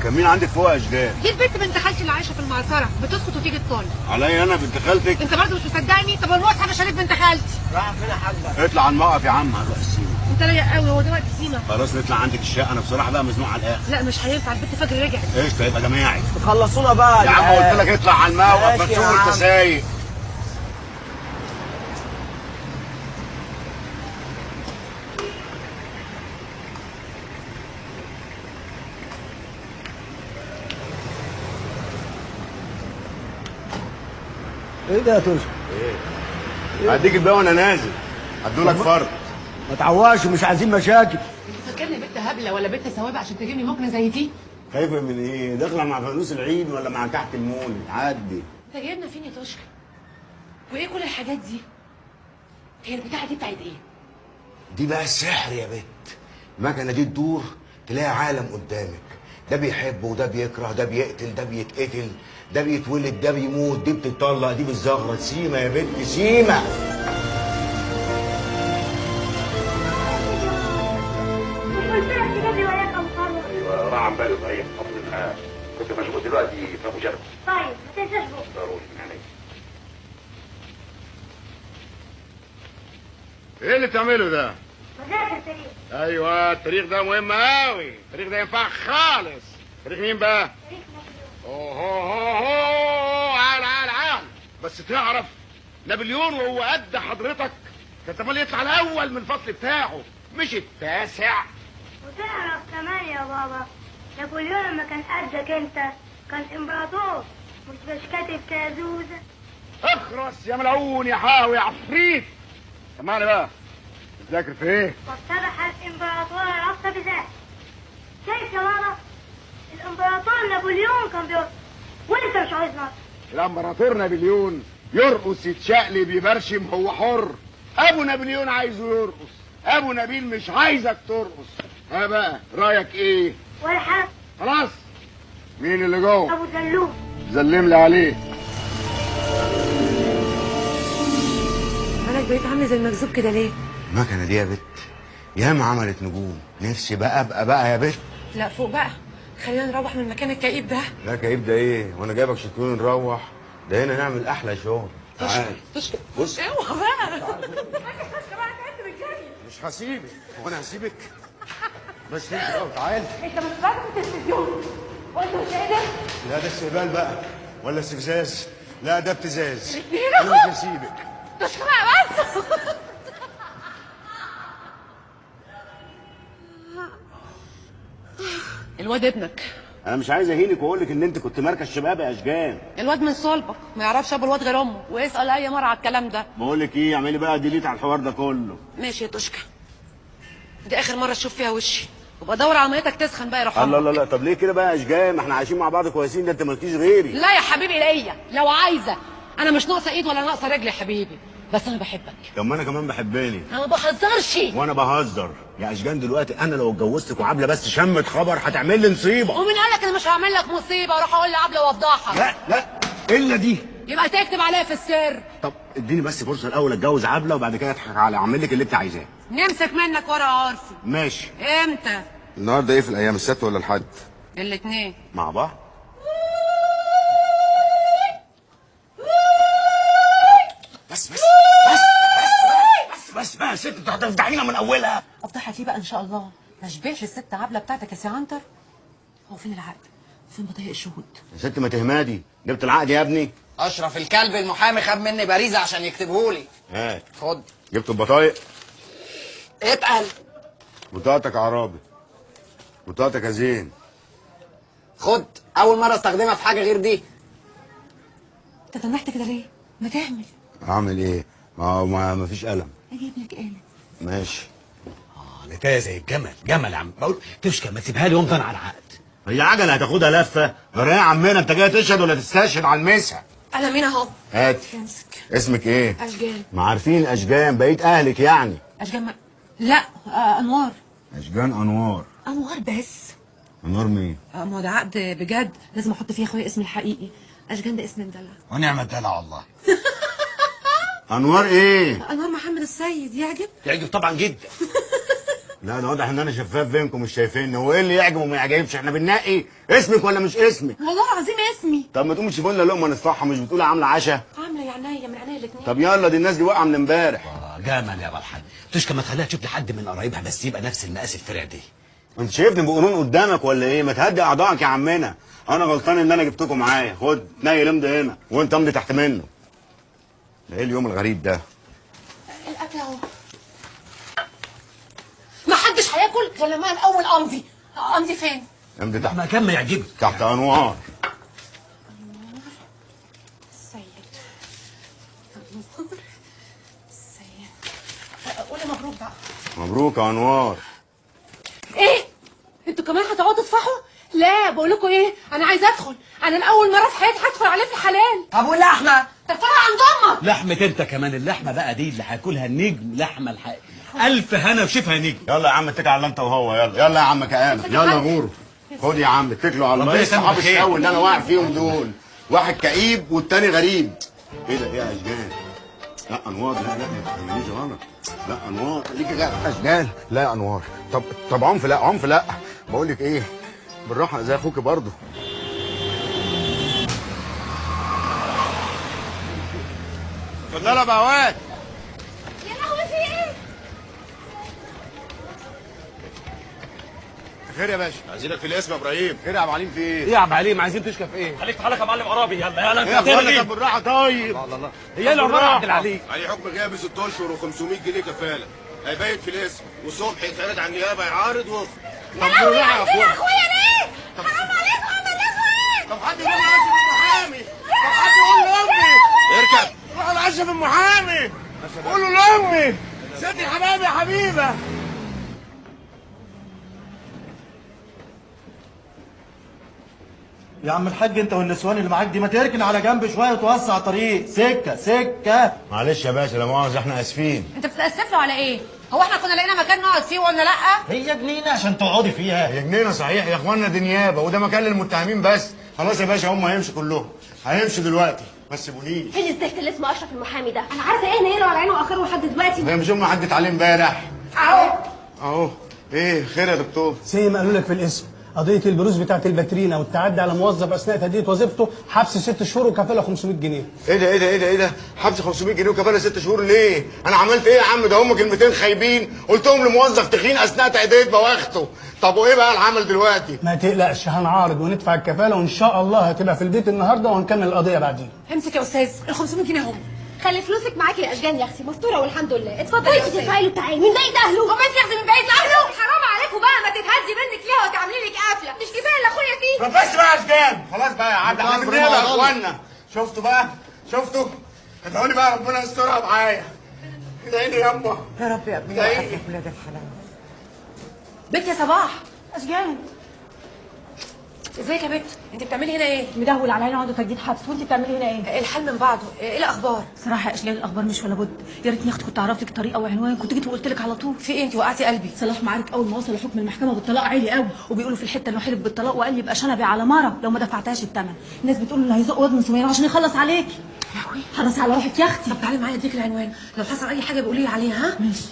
كان مين عندك فوق يا اشجار؟ دي البنت بنت خالتي اللي عايشه في المعصره، بتسكت وتيجي تطل. عليا انا بنت خالتك؟ انت برضه مش مصدقني؟ طب المصحف شريف بنت خالتي. رايح فين يا حاجه؟ اطلع على الموقف يا عم. هنروح السيما. انت رايق قوي، هو ده وقت سيما. خلاص نطلع عندك الشقه، انا بصراحه بقى مزنوق على الاخر. لا مش هينفع، البنت فجر رجعت. قشطه يبقى جماعي. تخلصونا بقى يا عم قلت لك اطلع على الموقف، ما ماشي يا تشوف عم. انت سايق. ايه ده يا توشك؟ ايه؟ هديك الباقي وانا نازل. هدولك فرد. ما تعوقش، مش عايزين مشاكل. انت فاكرني بنت هبله ولا بنت ثوابه عشان تجيبني مكنه زي دي؟ خايفه من ايه؟ داخله مع فانوس العيد ولا مع كحك المولد؟ عدي. انت جايبنا فين يا توشكا؟ وايه كل الحاجات دي؟ هي البتاعه دي بتاعت ايه؟ دي بقى السحر يا بت. المكنه دي تدور تلاقي عالم قدامك، ده بيحب وده بيكره، ده بيقتل، ده بيتقتل، ده بيتولد، ده بيموت، دي بتطلق، دي بتزغرط. سيما يا بت، سيما. ايوه راح عن بالي صحيح. كنت مشغول دلوقتي في ابو جبل. طيب ما تنساش بكره. ضروري يعني. ايه اللي بتعمله ده؟ مذاكر تاريخ. ايوه التاريخ ده مهم قوي، التاريخ ده ينفع خالص. تاريخ مين بقى؟ تاريخ نابليون. اوه عال بس تعرف نابليون وهو قد حضرتك كان زمان يطلع الاول من الفصل بتاعه مش التاسع. وتعرف كمان يا بابا نابليون لما كان قدك انت كان امبراطور مش كاتب كازوزه. اخرس يا ملعون يا حاوي يا عفريت. سمعني بقى، بتذاكر في ايه؟ وافتتح الامبراطور العصر بذاته. شايف يا بابا الامبراطور نابليون كان بيرقص وانت مش عايز نصر. الامبراطور نابليون يرقص يتشقلب يبرشم هو حر. ابو نابليون عايزه يرقص، ابو نبيل مش عايزك ترقص. ها بقى رايك ايه؟ ولا حاجه. خلاص. مين اللي جوه؟ ابو زلوم. زلم لي عليه. مالك بقيت عامل زي المكذوب كده ليه؟ المكنه دي يا بت ياما عملت نجوم. نفسي بقى ابقى بقى يا بت. لا فوق بقى، خلينا نروح من المكان الكئيب ده. لا كئيب ده ايه؟ وانا جايبك شكون نروح؟ ده هنا نعمل احلى شغل. تعال بص. اوعى بقى. مش هسيبك. هو انا هسيبك؟ بس انت بقى تعال. انت مش راجل في التلفزيون وانت مش قادر؟ لا ده استهبال بقى ولا استفزاز؟ لا ده ابتزاز. الاثنين انا مش هسيبك. تشكر بس. الواد ابنك. انا مش عايز اهينك واقول لك ان انت كنت مركز شباب يا اشجان. الواد من صلبك ما يعرفش ابو الواد غير امه، واسال اي مره على الكلام ده. بقول لك ايه، اعملي بقى ديليت على الحوار ده كله. ماشي يا توشكا، دي اخر مره اشوف فيها وشي، وابقى ادور على ميتك تسخن بقى يا روح الله لا طب ليه كده بقى يا اشجان؟ ما احنا عايشين مع بعض كويسين، ده انت مالكيش غيري. لا يا حبيبي ليا لو عايزه، انا مش ناقصه ايد ولا ناقصه رجل يا حبيبي، بس انا بحبك. طب ما انا كمان بحباني. انا ما بهزرش. وانا بهزر يا اشجان. دلوقتي انا لو اتجوزتك وعبله بس شمت خبر هتعمل لي نصيبه. ومين قال لك انا مش هعمل لك مصيبه واروح اقول لعبله وافضحك؟ لا الا دي. يبقى تكتب عليا في السر. طب اديني بس فرصه الاول اتجوز عبله وبعد كده اضحك على اعمل لك اللي انت عايزاه. نمسك منك ورقه عرفي. ماشي. امتى؟ النهارده ايه في الايام، السبت ولا الحد؟ الاثنين مع بعض. بس بقى يا ست، انت هتفضحينا من اولها. افضحك ليه بقى ان شاء الله؟ ما شبعش الست عبله بتاعتك يا سي عنتر؟ هو فين العقد؟ فين بطايق الشهود؟ يا ست ما تهمادي، جبت العقد يا ابني؟ اشرف الكلب المحامي خد مني باريزه عشان يكتبهولي. هات. خد. جبت البطايق؟ اتقل. بطاقتك يا عرابي، بطاقتك يا زين. خد، اول مره استخدمها في حاجه غير دي. انت تنحت كده ليه؟ ما تعمل. اعمل ايه؟ ما فيش قلم. اجيب لك قلم. ماشي. لقيتها زي الجمل. جمل يا عم. بقول توشكا ما تسيبها لي وامضي على العقد. هي عجله هتاخدها لفه؟ جرى يا عمنا، انت جاي تشهد ولا تستشهد على المسها؟ انا مين اهو؟ هات. امسك. اسمك ايه؟ اشجان. ما عارفين اشجان، بقيت اهلك يعني. اشجان لا انوار. اشجان انوار. انوار بس. انوار مين؟ ما هو ده عقد بجد، لازم احط فيه اخويا اسمي الحقيقي. اشجان ده اسم مدلع. ونعم الدلع والله. انوار ايه؟ انوار محمد السيد. يعجب؟ يعجب طبعا جدا. لا ده واضح ان انا شفاف بينكم، مش شايفيني. هو ايه اللي يعجب وما يعجبش؟ احنا بننقي اسمك ولا مش اسمك؟ والله العظيم اسمي. طب ما تقوم تشوفوا لنا لقمه نصفحها، مش بتقولي عامله عشاء؟ عامله يا عينيا من عينيا الاثنين. طب يلا، دي الناس دي واقعه من امبارح. جمل يا بالحاج. توشكا ما تخليها تشوف لي حد من قرايبها بس يبقى نفس المقاس الفرع دي. انت شايفني بقرون قدامك ولا ايه؟ ما تهدي اعضائك يا عمنا. انا غلطان ان انا جبتكم معايا. خد نايل امضي هنا وانت امضي تحت منه. ده ايه اليوم الغريب ده؟ الاكل اهو. ما حدش هياكل غير لما الاول امضي. امضي فين؟ امضي تحت. مكان ما يعجبك. تحت انوار. السيد. مبروك يا انوار. ايه؟ انتوا كمان هتقعدوا تفحوا؟ لا بقول لكم ايه، انا عايزه ادخل، انا لاول مره في حياتي هدخل عليه في الحلال. طب واللحمه؟ ترفعها عن ضمك. لحمة انت كمان، اللحمة بقى دي اللي هياكلها النجم، لحمة الحقيقة. ألف هنا وشفها نجم. يلا يا عم اتكل على الله انت وهو. يلا يلا يا عم كامل. يلا غوروا. خد يا عم اتكلوا على الله. ربنا ايه يسامحك صحاب بخير. الشقاوة اللي انا واقع فيهم دول؟ واحد كئيب والتاني غريب. ايه ده؟ ايه يا اشجان؟ لا انوار، لا ما تفهمنيش غلط. لا انوار خليكي غير اشجان. لا يا انوار. طب عنف لا، عنف لا. بقول لك ايه، بالراحه زي اخوك برضه. اتفضلوا يا بهوات. يا لهوي في ايه؟ خير يا باشا. عايزينك في الاسم يا ابراهيم. خير يا عبد العليم في ايه؟ ايه يا عبد العليم عايزين تشكى في ايه؟ خليك في حالك يا معلم عربي. يلا ايه يا اخوانا؟ طب بالراحه طيب. الله الله. هي العماره عبد العليم. عليه حكم غياب 6 اشهر و500 جنيه كفاله. هيبيت في الاسم والصبح يتعرض على النيابه يعارض ويخرج. يا لهوي يا اخويا ليه؟ حرام عليكم عملتوا ايه؟ طب حد يقول لي عشرة المحامي. طب حد يقول لامي. اركب. روح لعشرة المحامي. قول له لامي. ست الحبايب يا حبيبه. يا عم الحاج انت والنسوان اللي معاك دي ما تركن على جنب شويه وتوسع طريق. سكه سكه. معلش يا باشا لا مؤاخذه احنا اسفين. انت بتتاسف له على ايه؟ هو احنا كنا لقينا مكان نقعد فيه وقلنا لا؟ هي جنينه عشان تقعدي فيها. هي جنينه صحيح يا اخوانا، دي نيابه وده مكان للمتهمين بس. خلاص يا باشا هم هيمشوا كلهم. هيمشوا دلوقتي ما تسيبونيش. فين الزفت اللي اسمه اشرف المحامي ده؟ انا عارفه ايه نيره على عينه واخره لحد دلوقتي. هي مش امي عدت عليه امبارح. اهو. ايه خير يا دكتور؟ زي ما قالوا لك في الاسم، قضيه البروز بتاعت الباترينا والتعدي على موظف اثناء تاديه وظيفته، حبس 6 شهور وكفاله 500 جنيه. ايه ده حبس 500 جنيه وكفاله 6 شهور ليه؟ انا عملت ايه يا عم؟ ده هم كلمتين خايبين قلتهم لموظف تخين اثناء تاديه بواخته. طب وايه بقى العمل دلوقتي؟ ما تقلقش هنعارض وندفع الكفاله وان شاء الله هتبقى في البيت النهارده وهنكمل القضيه بعدين. امسك يا استاذ، ال 500 جنيه هم. خلي فلوسك معاكي يا اشجان يا اختي، مستوره والحمد لله. اتفضلي يا استاذ. تعالي تعالي من بعيد اهله. هم انت ياخدي من بعيد اهله؟ حرام عليكم بقى، ما تتهدي بنتك ليها وتعملي لك قافله، مش كفايه اللي اخويا فيه؟ طب بس بقى يا اشجان، خلاص بقى يا عبد احنا بنبقى يا اخوانا. شفتوا بقى؟ شفتوا؟ ادعوا لي بقى ربنا يسترها معايا. ادعي لي ياما. يا رب يا ابني وحفظك ولاد الحلال. بنت يا صباح. اشجان ازيك يا بنت؟ انت بتعملي هنا ايه؟ مدهول على عينه عنده تجديد حبس، وانت بتعملي هنا ايه؟ الحال من بعضه، ايه الاخبار؟ صراحه يا اشجان الاخبار مش ولا بد. يا ريتني يا اختي كنت اعرف لك طريقه وعنوان، كنت جيت وقلت لك على طول. في ايه؟ انت وقعتي قلبي. صلاح معارك اول ما وصل لحكم المحكمه بالطلاق عالي قوي، وبيقولوا في الحته انه حلف بالطلاق وقال لي يبقى شنبي على مره لو ما دفعتهاش الثمن. الناس بتقول انه هيزق واد من سمير عشان يخلص عليكي. حرصي على روحك يا اختي. طب تعالي معايا اديك العنوان، لو حصل اي حاجه بيقولي لي عليها. ها ماشي.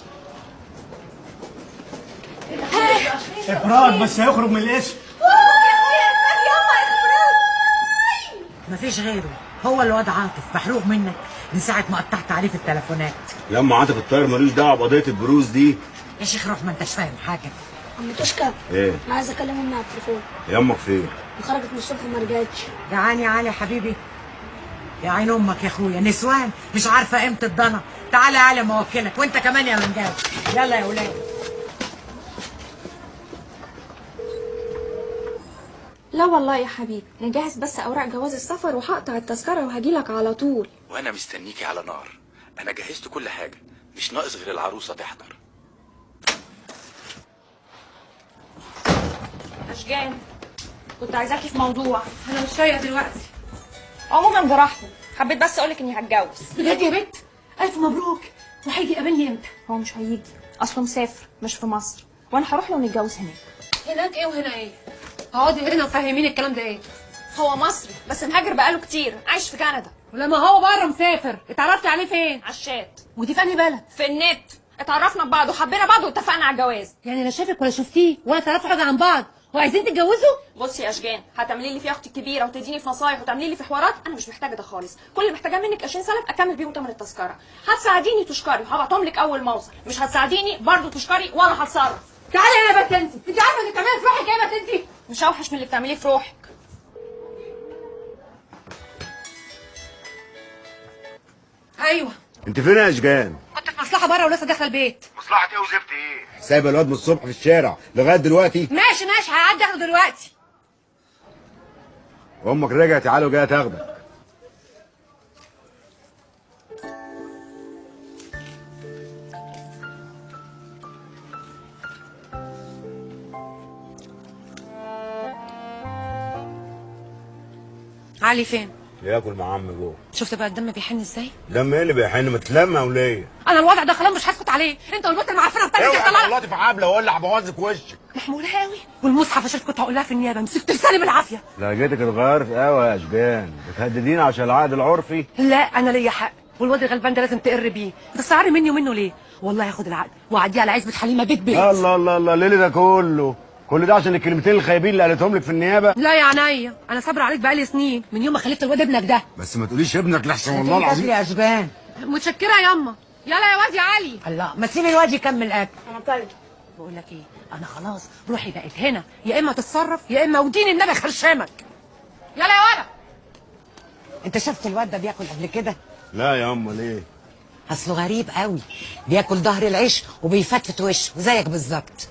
افراد بس هيخرج من الاسم. مفيش غيره، هو الواد عاطف محروق منك من ساعه ما قطعت عليه في التليفونات. ياما عاطف الطاير ملوش دعوه بقضيه البروز دي. يا شيخ روح، ما انتش فاهم حاجه. عم تشكى. ايه؟ انا عايز اكلم امي على التليفون. يامك فين؟ خرجت من الصبح وما رجعتش. جعان يا علي يا حبيبي. يا عين امك يا اخويا، نسوان مش عارفه قيمه الضنا. تعالى يا علي موكلك، وانت كمان يا منجاوي. يلا يا ولاد. لا والله يا حبيبي، نجهز بس اوراق جواز السفر وهقطع التذكره وهجيلك على طول. وانا مستنيكي على نار. انا جهزت كل حاجه، مش ناقص غير العروسه تحضر. اشجان كنت عايزاكي في موضوع. انا مش فايقه دلوقتي. عموما براحتك، حبيت بس اقولك اني هتجوز. بجد يا بنت؟ الف مبروك. وهيجي يقابلني امتى؟ هو مش هيجي، اصله مسافر مش في مصر، وانا هروح له ونتجوز هناك. هناك ايه وهنا ايه؟ اقعدي هنا وفهميني الكلام ده ايه؟ هو مصري بس مهاجر بقاله كتير، عايش في كندا. ولما هو بره مسافر اتعرفتي عليه فين؟ على الشات. ودي في انهي بلد؟ في النت. اتعرفنا ببعض وحبينا بعض واتفقنا على الجواز. يعني لا شافك ولا شفتيه ولا تعرفوا حاجه عن بعض وعايزين تتجوزوا؟ بصي يا اشجان، هتعملي لي في اختي الكبيره وتديني في نصايح وتعملي لي في حوارات، انا مش محتاجه ده خالص. كل اللي محتاجاه منك 20 سنه اكمل بيهم ثمن التذكره. هتساعديني تشكري وهبعتهم لك اول ما اوصل، مش هتساعديني برضه تشكري وانا هتصرف. تعالي يا بنت انت عارفه انك بتعملي في روحك ايه يا بنت انت؟ مش اوحش من اللي بتعمليه في روحك. ايوه انت فين يا اشجان؟ كنت في مصلحه بره ولسه داخله البيت. مصلحه ايه وزفت ايه؟ سايبه الواد من الصبح في الشارع لغايه دلوقتي؟ ماشي هعدي اخده دلوقتي. امك رجعت تعالى وجايه تاخدك. علي فين؟ ياكل مع عمي جوه. شفت بقى الدم بيحن ازاي؟ دم ايه اللي بيحن؟ ما تلم يا وليه. انا الوضع ده خلاص مش هسكت عليه، انت والبنت المعفنه بتاعتك اوعى طلع غلطي في عبله ولا هبوظك وشك. محمول هاوي والمصحف عشان كنت هقول لها في النيابه مسكت لساني بالعافيه. لهجتك اتغيرت قوي يا اشجان، بتهدديني عشان العقد العرفي؟ لا انا ليا حق والواد الغلبان ده لازم تقر بيه، تستعري مني ومنه ليه؟ والله هاخد العقد واعديه على عزبه حليمه بيت بيت. الله الله الله، الليل ده كل ده عشان الكلمتين الخايبين اللي قالتهم لك في النيابه؟ لا يا عينيا انا صابره عليك بقالي سنين من يوم ما خلفت الواد ابنك ده. بس ما تقوليش ابنك لحسن والله العظيم. يا اشجان متشكره ياما. يلا يا واد يا علي. الله ما تسيب الواد يكمل اكل. انا طيب بقول لك ايه، انا خلاص روحي بقت هنا، يا اما تتصرف يا اما ودين النبي خرشامك. يلا يا ولد. انت شفت الواد ده بياكل قبل كده؟ لا يا اما ليه؟ اصله غريب قوي، بياكل ظهر العيش وبيفتفت وشه زيك بالظبط.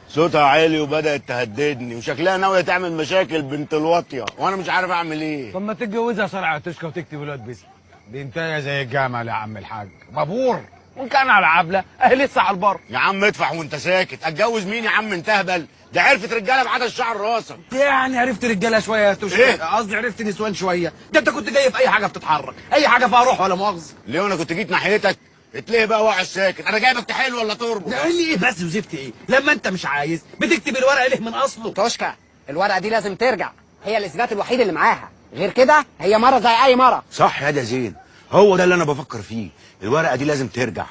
صوتها عالي وبدات تهددني وشكلها ناويه تعمل مشاكل بنت الواطيه وانا مش عارف اعمل ايه. طب ما تتجوزها صنع تشكى وتكتب الواد باسمي. دي انتهى زي الجامع يا عم الحاج مبهور، وان كان على عبله اهي لسه على البر. يا عم ادفع وانت ساكت. اتجوز مين يا عم انت هبل؟ ده عرفت رجاله بعد الشعر راسك. يعني عرفت رجاله شويه يا توشك. إيه؟ قصدي عرفت نسوان شويه. ده انت كنت جاي في اي حاجه بتتحرك، اي حاجه فيها روح ولا مؤاخذه. ليه وانا كنت جيت ناحيتك؟ اتليه بقى واقع ساكت. انا جايبك تحل ولا تربط؟ ده قال لي ايه بس وزفت ايه؟ لما انت مش عايز بتكتب الورقه ليه من اصله؟ توشكا الورقه دي لازم ترجع، هي الاثبات الوحيد اللي معاها، غير كده هي مره زي اي مره. صح يا زين، هو ده اللي انا بفكر فيه. الورقه دي لازم ترجع.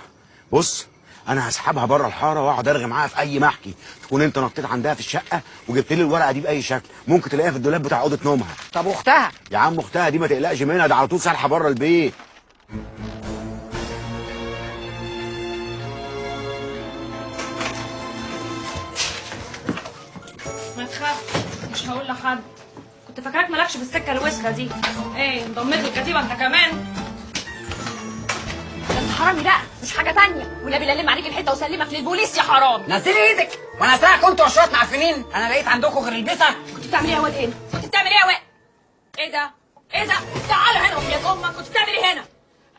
بص انا هسحبها بره الحاره واقعد ارغي معاها في اي محكي تكون انت نطيت عندها في الشقه وجبت لي الورقه دي باي شكل. ممكن تلاقيها في الدولاب بتاع اوضه نومها. طب واختها؟ يا عم اختها دي ما تقلقش منها، ده على طول سالحه بره البيت. ما تخافش مش هقول لحد. كنت فاكراك مالكش في السكه الوسخه دي. ايه انضميت للكتيبه انت كمان؟ ده انت حرامي بقى مش حاجه تانية، والنبي لا الم عليك الحته وسلمك للبوليس يا حرامي. نزلي ايدك وانا ساعه كنتوا شويه معفنين، انا لقيت عندكم غير البسه. كنت بتعمل ايه يا واد هنا؟ كنت بتعمل ايه يا واد؟ ايه ده؟ ايه ده؟ تعالى هنا وحياة امك كنت بتعمل ايه هنا؟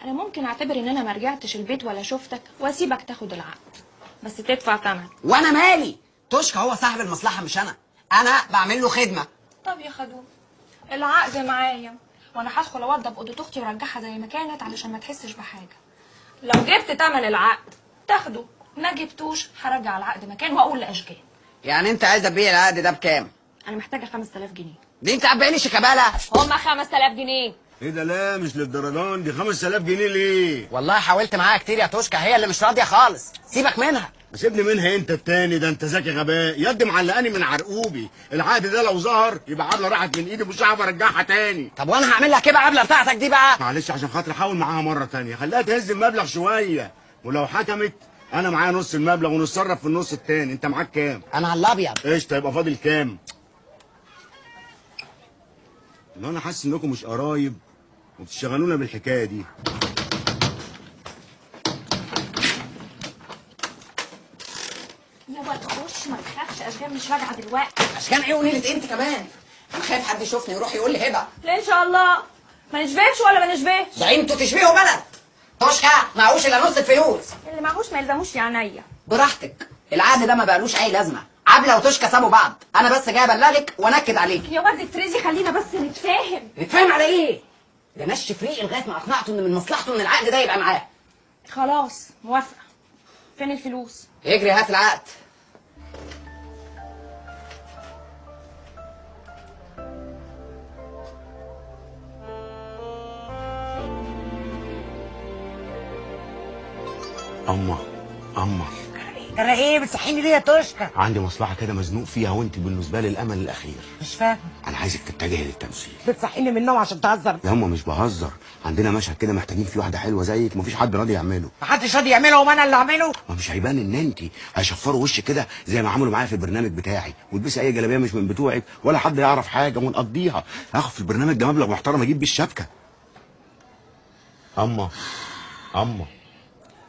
انا ممكن اعتبر ان انا ما رجعتش البيت ولا شفتك واسيبك تاخد العقد، بس تدفع ثمن. وانا مالي؟ توشكا هو صاحب المصلحه مش انا بعمل له خدمه. طب يا خدوم العقد معايا وانا هدخل اوضب اوضه اختي وارجعها زي ما كانت علشان ما تحسش بحاجه. لو جبت تمن العقد تاخده، ما جبتوش هرجع العقد مكانه واقول لاشجان. يعني انت عايزه تبيع العقد ده بكام؟ انا محتاجه 5000 جنيه. دي انت عبالي شيكاباله. هما 5000 جنيه. ايه ده؟ لا مش للدرجات دي. 5000 جنيه ليه؟ والله حاولت معاها كتير يا توشكا، هي اللي مش راضيه خالص. سيبك منها. سيبني منها انت التاني ده. انت ذكي غباء يد معلقاني من عرقوبي. العقد ده لو ظهر يبقى عبله راحت من ايدي مش هعرف ارجعها تاني. طب وانا هعمل لك ايه بقى عبله بتاعتك دي بقى؟ معلش عشان خاطر حاول معاها مره تانيه، خليها تهز المبلغ شويه، ولو حكمت انا معايا نص المبلغ ونتصرف في النص التاني. انت معاك كام؟ انا على الابيض. قشطه يبقى فاضل كام؟ ان انا حاسس انكم مش قرايب وبتشغلونا بالحكايه دي. يابا تخش ما تخافش، اشجان مش راجعه دلوقتي. اشجان ايه ونيلة انت كمان؟ انا خايف حد يشوفني ويروح يقول لي هبه. لا ان شاء الله ما نشبهش ولا ما نشبهش. ده انتوا تشبهوا بلد. توشكا معهوش الا نص الفلوس. اللي معهوش ما يلزموش يا عينيا. براحتك، العقد ده ما بقالوش اي لازمه. عبله وتوشكا سابوا بعض، انا بس جاي ابلغك وانكد عليك. يا واد تريزي خلينا بس نتفاهم. نتفاهم على ايه؟ ده مشي فريق لغايه ما اقنعته ان من مصلحته ان العقد ده يبقى معاه. خلاص موافقه. فين الفلوس؟ اجري هات العقد. اما ترى ايه بتصحيني ليه يا توشكا؟ عندي مصلحه كده مزنوق فيها وانت بالنسبه لي الامل الاخير. مش فاهم. انا عايزك تتجهي للتمثيل. بتصحيني من النوم عشان تهزر؟ يا هم مش بهزر، عندنا مشهد كده محتاجين فيه واحده حلوه زيك ومفيش حد راضي يعمله. محدش راضي يعمله وما انا اللي اعمله؟ ما مش هيبان ان انت هيشفروا وشك كده زي ما عملوا معايا في البرنامج بتاعي، والبسي اي جلابيه مش من بتوعك ولا حد يعرف حاجه ونقضيها. هاخد في البرنامج ده مبلغ محترم اجيب بيه الشبكه. اما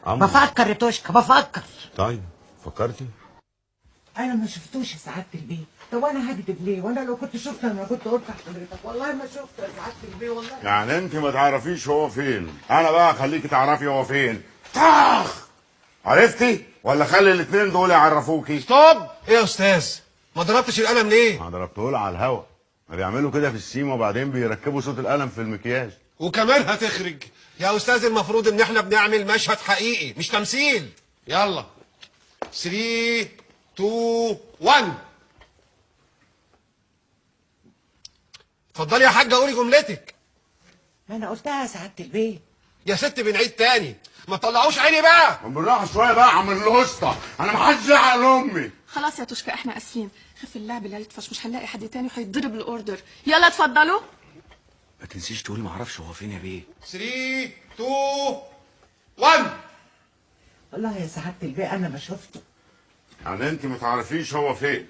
بفكر يا توشكا بفكر. طيب فكرتي؟ انا ما شفتوش يا سعاده البيه. طب انا هكذب ليه؟ وانا لو كنت شفته انا كنت قلت لحضرتك والله ما شفته يا سعاده البيه والله. يعني انت ما تعرفيش هو فين، انا بقى خليكي تعرفي هو فين. عرفتي ولا خلي الاثنين دول يعرفوكي؟ ستوب. ايه يا استاذ؟ ما ضربتش القلم ليه؟ ما ضربته له على الهوا. ما بيعملوا كده في السيما وبعدين بيركبوا صوت القلم في المكياج. وكمان هتخرج يا استاذ. المفروض ان احنا بنعمل مشهد حقيقي مش تمثيل. يلا 3 2 1. اتفضلي يا حاجه قولي جملتك. ما انا قلتها يا سعاده البيه. يا ست بنعيد تاني، ما تطلعوش عيني بقى. بالراحه شويه بقى يا عم الاسطى، انا ما حدش زعق لامي. خلاص يا توشكا احنا اسفين، خف اللعب اللي هيطفش مش هنلاقي حد تاني وهيتضرب الاوردر. يلا اتفضلوا. ما تنسيش تقولي ما اعرفش هو فين يا بيه. 3 2 1. والله يا سعاده البيه انا ما شفته. يعني انت ما تعرفيش هو فين،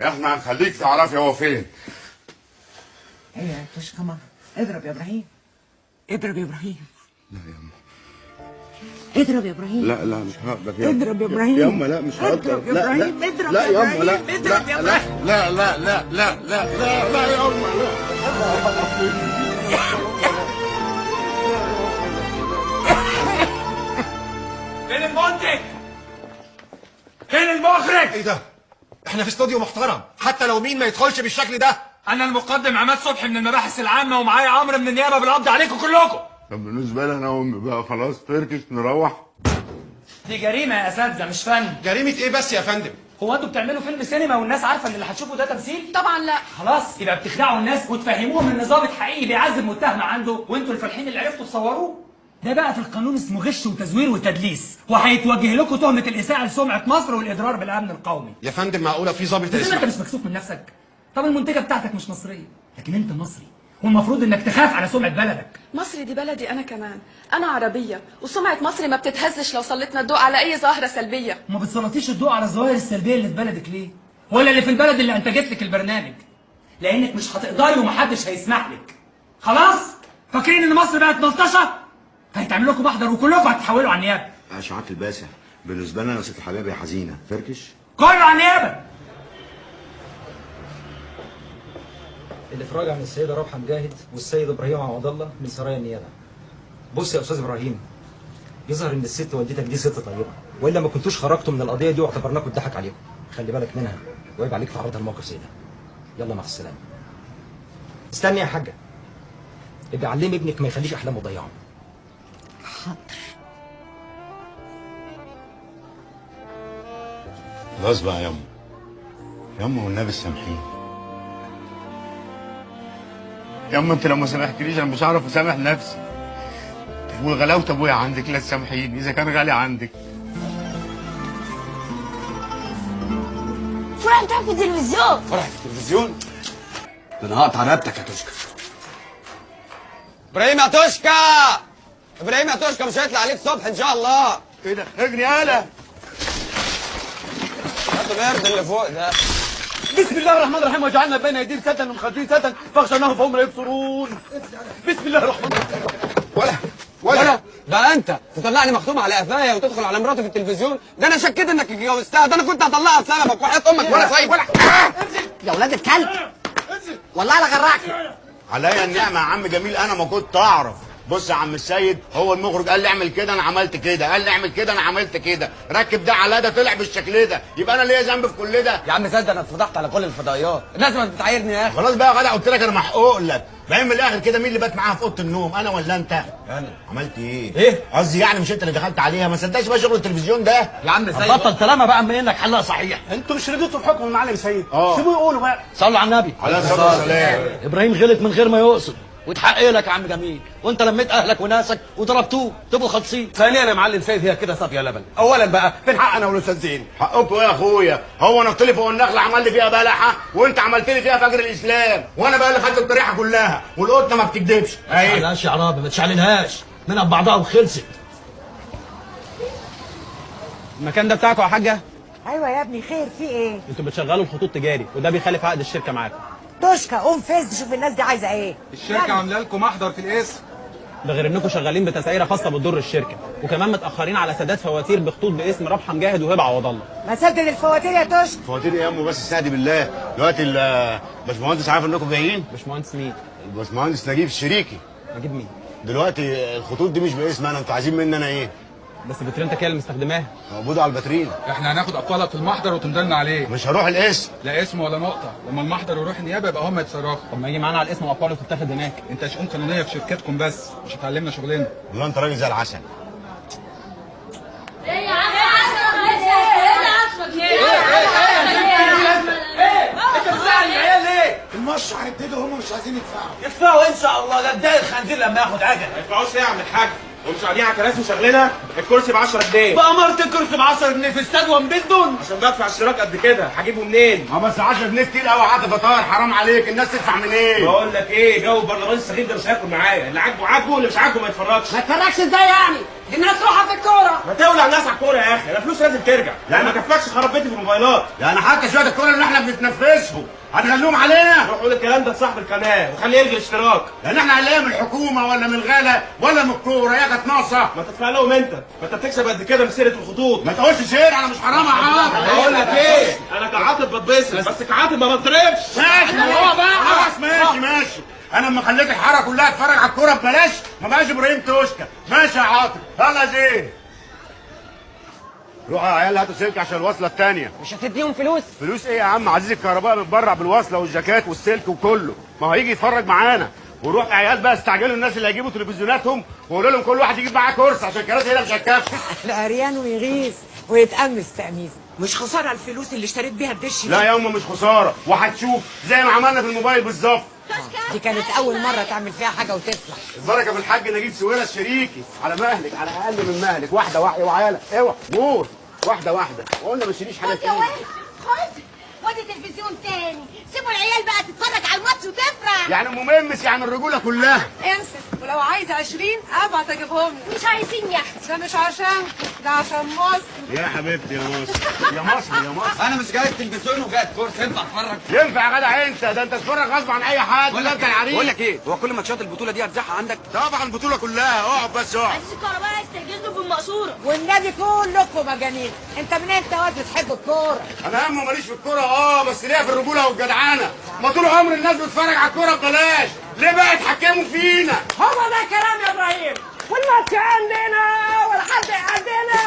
احنا هنخليك تعرفي هو فين. ايه يا توشكا ماما، اضرب يا ابراهيم. اضرب يا ابراهيم. لا يا أم. اضرب يا ابراهيم. لا مش هقدر يا اضرب يا ابراهيم. يا أم لا مش هقدر. اضرب يا ابراهيم. اضرب لا يا يا أم لا. اضرب يا ابراهيم. لا لا لا لا لا لا لا يا أم لا. فين المنتج؟ فين المخرج؟ ايه ده؟ احنا في استوديو محترم، حتى لو مين ما يدخلش بالشكل ده. انا المقدم عماد صبحي من المباحث العامه ومعايا عمرو من النيابه بالقبض عليكم كلكم. طب بالنسبه لي انا وامي بقى خلاص فركش نروح. دي جريمه يا اساتذه مش فن. جريمه ايه بس يا فندم؟ هو انتوا بتعملوا فيلم سينما والناس عارفه ان اللي هتشوفه ده تمثيل؟ طبعا لا. خلاص يبقى بتخدعوا الناس وتفهموهم ان ضابط حقيقي بيعذب متهم عنده وانتوا الفالحين اللي عرفتوا تصوروه. ده بقى في القانون اسمه غش وتزوير وتدليس، وهيتوجه لكم تهمه الاساءه لسمعه مصر والاضرار بالامن القومي. يا فندم معقوله في ضابط بس انت مش مكسوف من نفسك؟ طب المنتجه بتاعتك مش مصريه، لكن انت مصري والمفروض انك تخاف على سمعه بلدك. مصر دي بلدي انا كمان، انا عربيه وسمعه مصر ما بتتهزش لو سلطنا الضوء على اي ظاهره سلبيه. ما بتسلطيش الضوء على الظواهر السلبيه اللي في بلدك ليه؟ ولا اللي في البلد اللي انتجت لك البرنامج؟ لانك مش هتقدري ومحدش هيسمح لك. خلاص؟ فاكرين ان مصر بقت ملطشه؟ هيتعمل لكم محضر وكلكم هتتحولوا على النيابه. يا شعات الباسع بالنسبه لنا يا ست الحبايب يا حزينه فركش. كله على النيابه. الافراج عن السيده رابحه مجاهد والسيد ابراهيم عوض الله من سرايا النيابه. بص يا استاذ ابراهيم، يظهر ان الست والدتك دي ست طيبه، والا ما كنتوش خرجتوا من القضيه دي واعتبرناكم اتضحك عليكم. خلي بالك منها وعيب عليك تعرضها لموقف زي ده. يلا مع السلامه. استني يا حاجه، ابقى علمي ابنك ما يخليش احلامه ضيعه. حاضر. خلاص بقى يا أم والنبي سامحيني. يا أم انت لو ما سامحتنيش انا مش هعرف اسامح نفسي. وغلاوة ابويا عندك لا تسامحيني اذا كان غالي عندك. فرح بتاعك في التلفزيون. فرح في التلفزيون؟ ده انا هقطع رقبتك يا توشكا. ابراهيم يا توشكا، ابراهيم يا توشكا مش هيطلع عليك الصبح ان شاء الله. ايه ده؟ اجري يالا. هات القرد اللي فوق ده. بسم الله الرحمن الرحيم وجعلنا بين ايديهم سدا ومخلفين سدا فاغشيناهم فهم لا يبصرون. بسم الله الرحمن الرحيم. ولا ده انت تطلعني مختوم على قفايا وتدخل على مراتي في التلفزيون؟ ده انا شكيت انك اتجوزتها، ده انا كنت هطلعها بسببك وحياة امك ولا سايب ولا يا ولاد الكلب والله لا غرقك. عليا النعمه يا عم جميل انا ما كنت اعرف. بص يا عم السيد، هو المخرج قال لي اعمل كده انا عملت كده، قال لي اعمل كده انا عملت كده، ركب ده على ده طلع بالشكل ده، يبقى انا ليا ذنب في كل ده؟ يا عم صدق انا اتفضحت على كل الفضائيات، الناس ما بتعايرني يا اخي. خلاص بقى يا جدع قلت لك انا محقوق لك. بعدين من الاخر كده مين اللي بات معاها في اوضه النوم، انا ولا انت؟ انا. عملت ايه؟ ايه؟ قصدي يعني مش انت اللي دخلت عليها؟ ما صدقش بقى شغل التلفزيون ده. يا عم سيد بطل كلامه بقى اما انك حلها صحيح. انتوا مش رديتوا بحكم المعلم سيد. اه سيبوه يقولوا بقى. صلوا على النبي عليه الصلاه والسلام. ابراهيم غلط من غير ما يقصد وتحقق لك يا عم جميل، وانت لميت اهلك وناسك وضربتوه تبقوا خالصين. ثانيا يا معلم سيد هي كده صافيه لبن. اولا بقى فين حق انا والاستاذ زين؟ حقكم يا اخويا، هو انا طلع فوق النخله عمل لي فيها بلحه وانت عملت لي فيها فجر الاسلام، وانا بقى اللي خدت الطريحه كلها والقطه ما بتكدبش. ما تشعلهاش يا عرابي ما تشعللهاش منها ببعضها وخلصت. المكان ده بتاعكم يا حاجه؟ ايوه يا ابني خير في ايه؟ انتوا بتشغلوا الخطوط تجاري وده بيخالف عقد الشركه معاكم. توشكا قوم فز شوف الناس دي عايزه ايه. الشركه عامله لكم محضر في الاسم. ده غير انكم شغالين بتسعيره خاصه بتضر الشركه، وكمان متاخرين على سداد فواتير بخطوط باسم رابحه مجاهد وهبه عوض الله. ما سدد الفواتير يا توشكا. فواتير ايه يا امه بس استهدي بالله. دلوقتي الباشمهندس عارف انكم جايين؟ باشمهندس مين؟ الباشمهندس نجيب شريكي. نجيب مين؟ دلوقتي الخطوط دي مش باسم انا، انتوا عايزين مني انا ايه؟ بس فيترينتك هي اللي مستخدماها. موجوده على الباترين. احنا هناخد اقوالك في المحضر وتمضلنا عليه. مش هروح القسم. لا اسم ولا نقطه، لما المحضر يروح النيابه يبقى هم يتصرفوا. طب ما يجي معانا على الاسم واقواله وتتاخد هناك. انت شؤون قانونيه في شركتكم بس مش هتعلمنا شغلنا. والله انت راجل زي العسل. ايه يا عم انت بتزعل العيال ليه؟ الماتش هيبتدوا هم مش عايزين يدفعوا. يدفعوا ان شاء الله، ده اتضايق الخنزير لما ياخد عجل. ما يدفعوش ليه يا عم الحاج؟ ومش قاعدين على كراسي وشغلنا الكرسي ب 10 جنيه. بأمارة الكرسي ب 10 جنيه في استاد ومبدون. عشان بدفع اشتراك قد كده هجيبه منين؟ بس 10 جنيه كتير قوي يا عاطف يا طاهر، حرام عليك، الناس تدفع منين؟ بقول لك ايه، جو البرلمان الصغير ده مش هياكل معايا، اللي عاجبه عاجبه واللي مش عاجبه ما يتفرجش. ما تفرجش ازاي يعني؟ الناس روحها في الكوره. ما تولع الناس على الكوره يا اخي، انا فلوس لازم ترجع، يعني ما كفاكش خرب بيتي في الموبايلات. يعني حتى شويه الكوره اللي احنا بنتنفسهم هنخليهم علينا؟ روح قول الكلام ده لصاحب القناه وخليه يلغي الاشتراك. يعني احنا هنلاقيها من الحكومه ولا من الغلا ولا من الكوره؟ هي كانت ناقصه. ما تدفع لهم انت، ما انت بتكسب قد كده من سيره الخطوط. ما تقولش سير، انا مش حرام يا عاطف. بقول لك ايه، انا كعاطف بتبسط بس كعاطف ما بضربش. ماشي هو بقى خلاص، ماشي. انا لما خليت الحاره كلها تتفرج على الكوره ببلاش ما بقاش ابراهيم توشكا. ماشي يا عاطف، يلا يا زين. روحوا يا عيال هاتوا سلك عشان الوصله الثانيه. مش هتديهم فلوس؟ فلوس ايه يا عم؟ عزيز الكهرباء متبرع بالوصله والجاكيت والسلك وكله، ما هو هيجي يتفرج معانا. وروح يا عيال بقى استعجلوا الناس اللي هيجيبوا تلفزيوناتهم وقولوا لهم كل واحد يجيب معاه كرسي عشان الكراسي هنا مش هتكفي. العريان ويغيظ ويتأمس تأميز. مش خساره الفلوس اللي اشتريت بيها الدش لا يا أم مش خساره، وهتشوف زي ما عملنا في الموبايل بالظبط. دي كانت أول مرة تعمل فيها حاجة وتفلح. البركه في الحاج نجيب سويرس شريكي، على مهلك، على اقل من مهلك، واحده واحده وعيالك اوعى نور، واحده واحده، وقلنا ما تشيليش حاجه خد يا ولد خد ودي تلفزيون تاني، سيبوا العيال بقى تتفرج على الماتش وتفرح. يعني مممس يعني الرجوله كلها. انسى، ولو عايز 20 ابعت اجيبهم لك. مش عايزين يا اختي. ده مش عشان، ده عشان مصر. يا حبيبتي يا مصر، يا مصر يا مصر. انا مش جايب تلفزيون وجايب كرسي، ينفع اتفرج؟ ينفع يا جدع انت، ده انت تتفرج غصب عن اي حد، ولا انت العريس. بقول لك ايه، هو كل ماتشات البطوله دي هتزحها عندك؟ طبعا البطوله كلها، اقعد بس اقعد. عزيز الكهرباء عايز تحجزه في المقصوره. والنبي كلكم مجانين، انت من انت واد بتحب الكورة؟ انا هم ماليش في الكوره بس ليا في الرجوله والجدعانه، ما طول عمر الناس بتتفرج على الكوره ببلاش، ليه بقى يتحكموا فينا؟ هو ده كلام يا ابراهيم، والماتش عندنا ولا حد عندنا.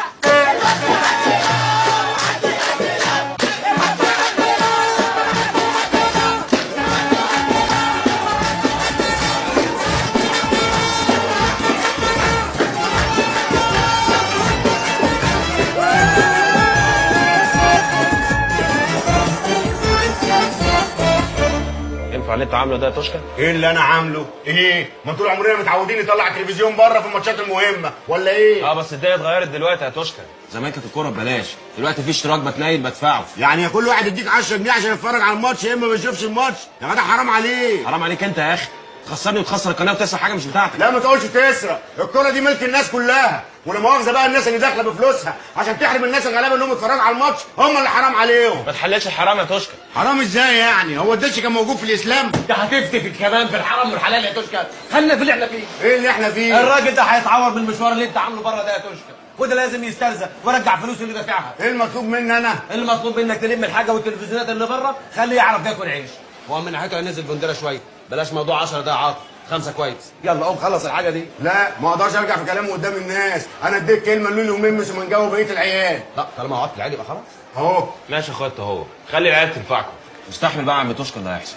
ينفع اللي انت عامله ده يا توشكا؟ ايه اللي انا عامله؟ ايه؟ ما طول عمرنا متعودين نطلع التلفزيون بره في الماتشات المهمه، ولا ايه؟ بس الدنيا اتغيرت دلوقتي يا توشكا. زمان كانت الكوره ببلاش، دلوقتي في اشتراك بتنيل بدفعه. يعني كل واحد يديك 10 جنيه عشان يتفرج على الماتش يا اما ما يشوفش الماتش؟ يا جدع حرام عليك. حرام عليك انت يا اخي، تخسرني وتخسر القناه وتسرق حاجه مش بتاعتك. لا ما تقولش تسرق، الكوره دي ملك الناس كلها، ولا مؤاخذه بقى الناس اللي داخله بفلوسها عشان تحرم الناس الغلابه انهم يتفرجوا على الماتش هم اللي حرام عليهم. ما تحللش الحرام يا توشكا. حرام ازاي يعني؟ هو الدش كان موجود في الاسلام؟ انت هتفتي كمان في الحرام والحلال يا توشكا، خلينا في اللي احنا فيه. ايه اللي احنا فيه؟ الراجل ده هيتعور بالمشوار اللي انت عامله بره ده يا توشكا، وده لازم يسترزق ويرجع فلوس اللي دافعها. ايه المطلوب مني انا؟ المطلوب منك تلم الحاجه والتلفزيونات اللي بره، خليه يعرف ياكل عيش. هو من ناحيته هينزل بندره شويه، بلاش موضوع 10 ده عاطف، 5 كويس. يلا قوم خلص الحاجه دي. لا ما اقدرش ارجع في كلامه قدام الناس، انا اديك كلمه لولي وممس ومن جو بقيه العيال. لا طالما وعدت العيال يبقى خلاص. اهو ماشي يا اخويا اهو، خلي العيال تنفعكم. مستحمل بقى يا عم توشكا اللي هيحصل.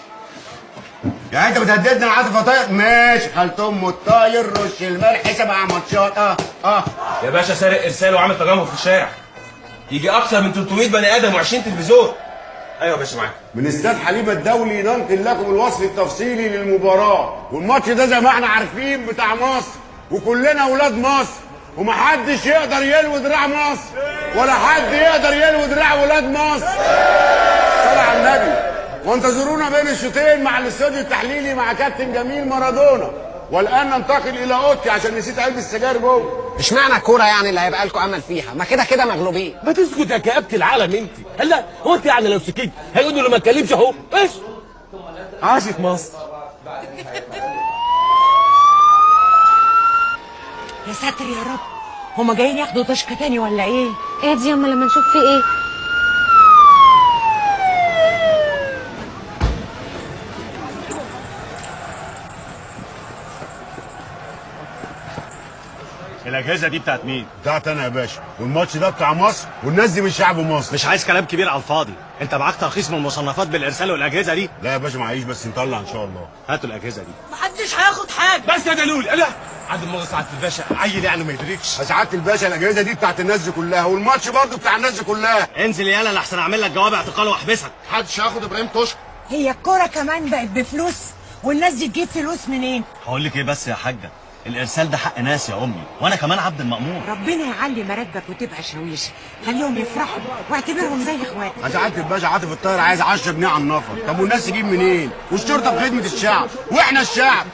يعني انت بتهددنا يا عاطف يا طاير؟ ماشي، خالت ام الطاير رش الملح 7 ماتشات. يا باشا سارق ارسال وعامل تجمهر في الشارع، يجي اكثر من 300 بني ادم و20 تلفزيون. ايوه يا باشا معاك. من استاد حليمه الدولي ننقل لكم الوصف التفصيلي للمباراه، والماتش ده زي ما احنا عارفين بتاع مصر، وكلنا اولاد مصر، ومحدش يقدر يلوي دراع مصر، ولا حد يقدر يلوي دراع ولاد مصر. صلى على النبي. وانتظرونا بين الشوطين مع الاستوديو التحليلي مع كابتن جميل مارادونا. والان ننتقل الى اوضتي عشان نسيت علبه السجاير جوه. اشمعنى الكوره يعني اللي هيبقى لكم امل فيها؟ ما كده كده مغلوبين. ما تسكت يا كآبة العالم انت. هلا هو انت يعني لو سكت هيقولوا له ما اتكلمش اهو. ايش؟ عاشت مصر. يا ساتر يا رب، هما جايين ياخدوا توشكا تاني ولا ايه؟ ايه دي ياما لما نشوف في ايه. الاجهزه دي بتاعت مين؟ بتاعت انا يا باشا، والماتش ده بتاع مصر، والناس دي من شعب مصر. مش عايز كلام كبير على الفاضي، انت معاك ترخيص من المصنفات بالارسال والاجهزه دي؟ لا يا باشا معيش، بس نطلع ان شاء الله. هاتوا الاجهزه دي. محدش هياخد حاجه. بس يا دلول لا عند الموضوع سعاده الباشا عيل يعني ما يدركش. يا سعاده الباشا الاجهزه دي بتاعت الناس دي كلها، والماتش برضه بتاع الناس دي كلها. انزل يالا لحسن اعمل لك جواب اعتقال واحبسك. محدش هياخد ابراهيم توشكا. هي الكوره كمان بقت بفلوس، والناس دي تجيب فلوس منين؟ هقول لك ايه بس يا حاجه، الارسال ده حق ناس يا امي، وانا كمان عبد المأمور. ربنا يعلي مراتبك وتبقى شاويش، خليهم يفرحوا واعتبرهم زي اخواتك. يا سعاده الباشا عاطف الطاهر عايز 10 جنيه على النفر، طب والناس تجيب منين؟ والشرطه في خدمه الشعب، واحنا الشعب.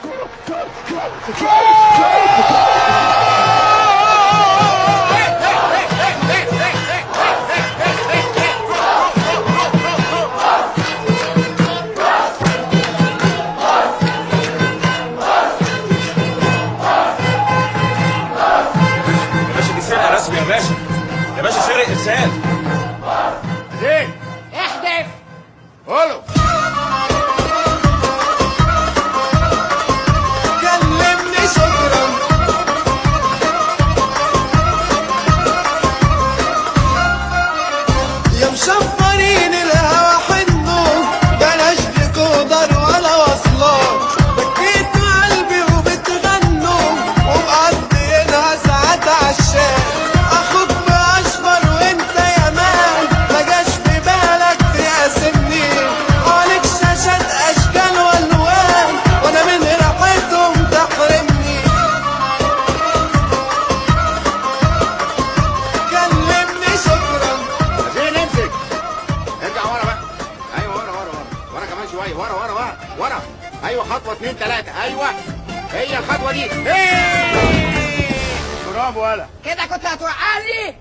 يا باشا يا باشا سرق ارسال. زين احدف. قولوا. كلمني شكرا. يا مشفرين الهوا حنو، بلاش ديكودر ولا وصلات، بكيت قلبي وبتغنوا ومقضيينها ساعات عالشارع. ايوه خطوه 2 3 ايوه هي الخطوه دي. برافو ولا كده كنت هتوقعني.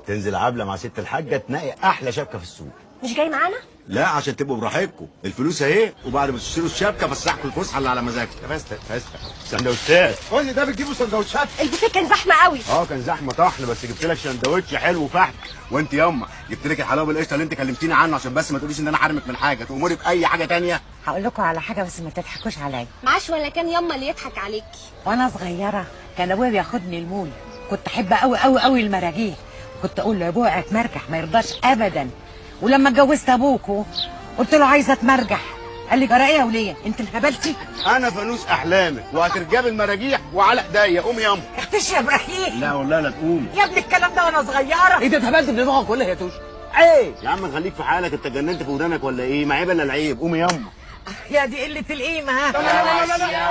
تنزل عبله مع ست الحاجه تنقي احلى شبكه في السوق. مش جاي معانا؟ لا عشان تبقوا براحتكم، الفلوس اهي، وبعد ما تشتروا الشبكه فسحكوا الفسحه اللي على مزاجكم. فسحه سندوتشات. قول لي ده بتجيبوا سندوتشات؟ البوفيه كان زحمه قوي. كان زحمه طحن، بس جبت لك سندوتش حلو وفحم. وانت ياما جبت لك الحلاوه بالقشطه اللي انت كلمتيني عنه، عشان بس ما تقوليش ان انا حارمك من حاجه، تأمري باي حاجه تانية. هقول لكم على حاجه بس ما تضحكوش عليا. معاش ولا كان يما اللي يضحك عليكي. وانا صغيره كان ابويا بياخدني المول، كنت احب قوي قوي قوي المراجيح، كنت اقول له يا ابويا اتمرجح، ما يرضاش ابدا. ولما اتجوزت ابوكوا قلت له عايزه اتمرجح، قال لي جرى ايه يا وليه انت انهبلتي؟ انا فانوس احلامك وهترجبي المراجيح وعلى ايديا. قومي ياما. اختش يا ابراهيم. لا والله لا تقوم يا ابني الكلام ده وانا صغيره. ايه ده اتهبلت بدماغك ولا يا توش؟ ايه يا عم خليك في حالك، انت جننت في ودانك ولا ايه؟ ما عيب الا العيب. قومي ياما. يا دي قله القيمه. ها لا لا لا لا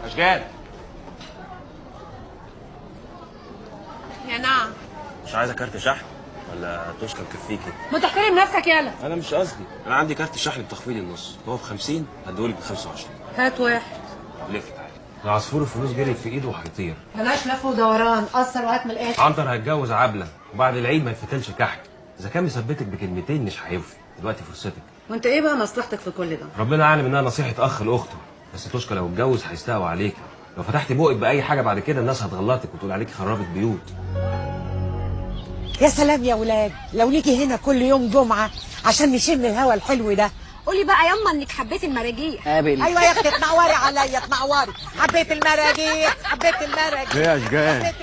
اشجان يا نعم. مش عايزه كارت شحن ولا توشكا مكفيكي؟ ما تحترم نفسك يالا. انا مش قصدي، انا عندي كارت شحن بتخفيض النص، هو ب 50 هديهولك ب 25. هات واحد. لف تعالى. العصفور الفلوس جري في ايده وهيطير. بلاش لف ودوران، قصر وهات من الاخر. عنتر هيتجوز عبله وبعد العيد ما يتفتلش كحك، اذا كان مثبتك بكلمتين مش هيوفي، دلوقتي فرصتك. وانت ايه بقى مصلحتك في كل ده؟ ربنا عالم انها نصيحه اخ لاخته، بس توشكا لو اتجوز هيستقوا عليك، لو فتحتي بوقك باي حاجه بعد كده الناس هتغلطك وتقول عليكي خربت بيوت. يا سلام يا ولاد، لو نيجي هنا كل يوم جمعه عشان نشم الهوا الحلو ده. قولي بقى يما انك حبيتي المراجيح. ايوه يا اختي تنوري عليا تنوري. حبيت المراجيح حبيت المراجيح. ايه يا اشجان؟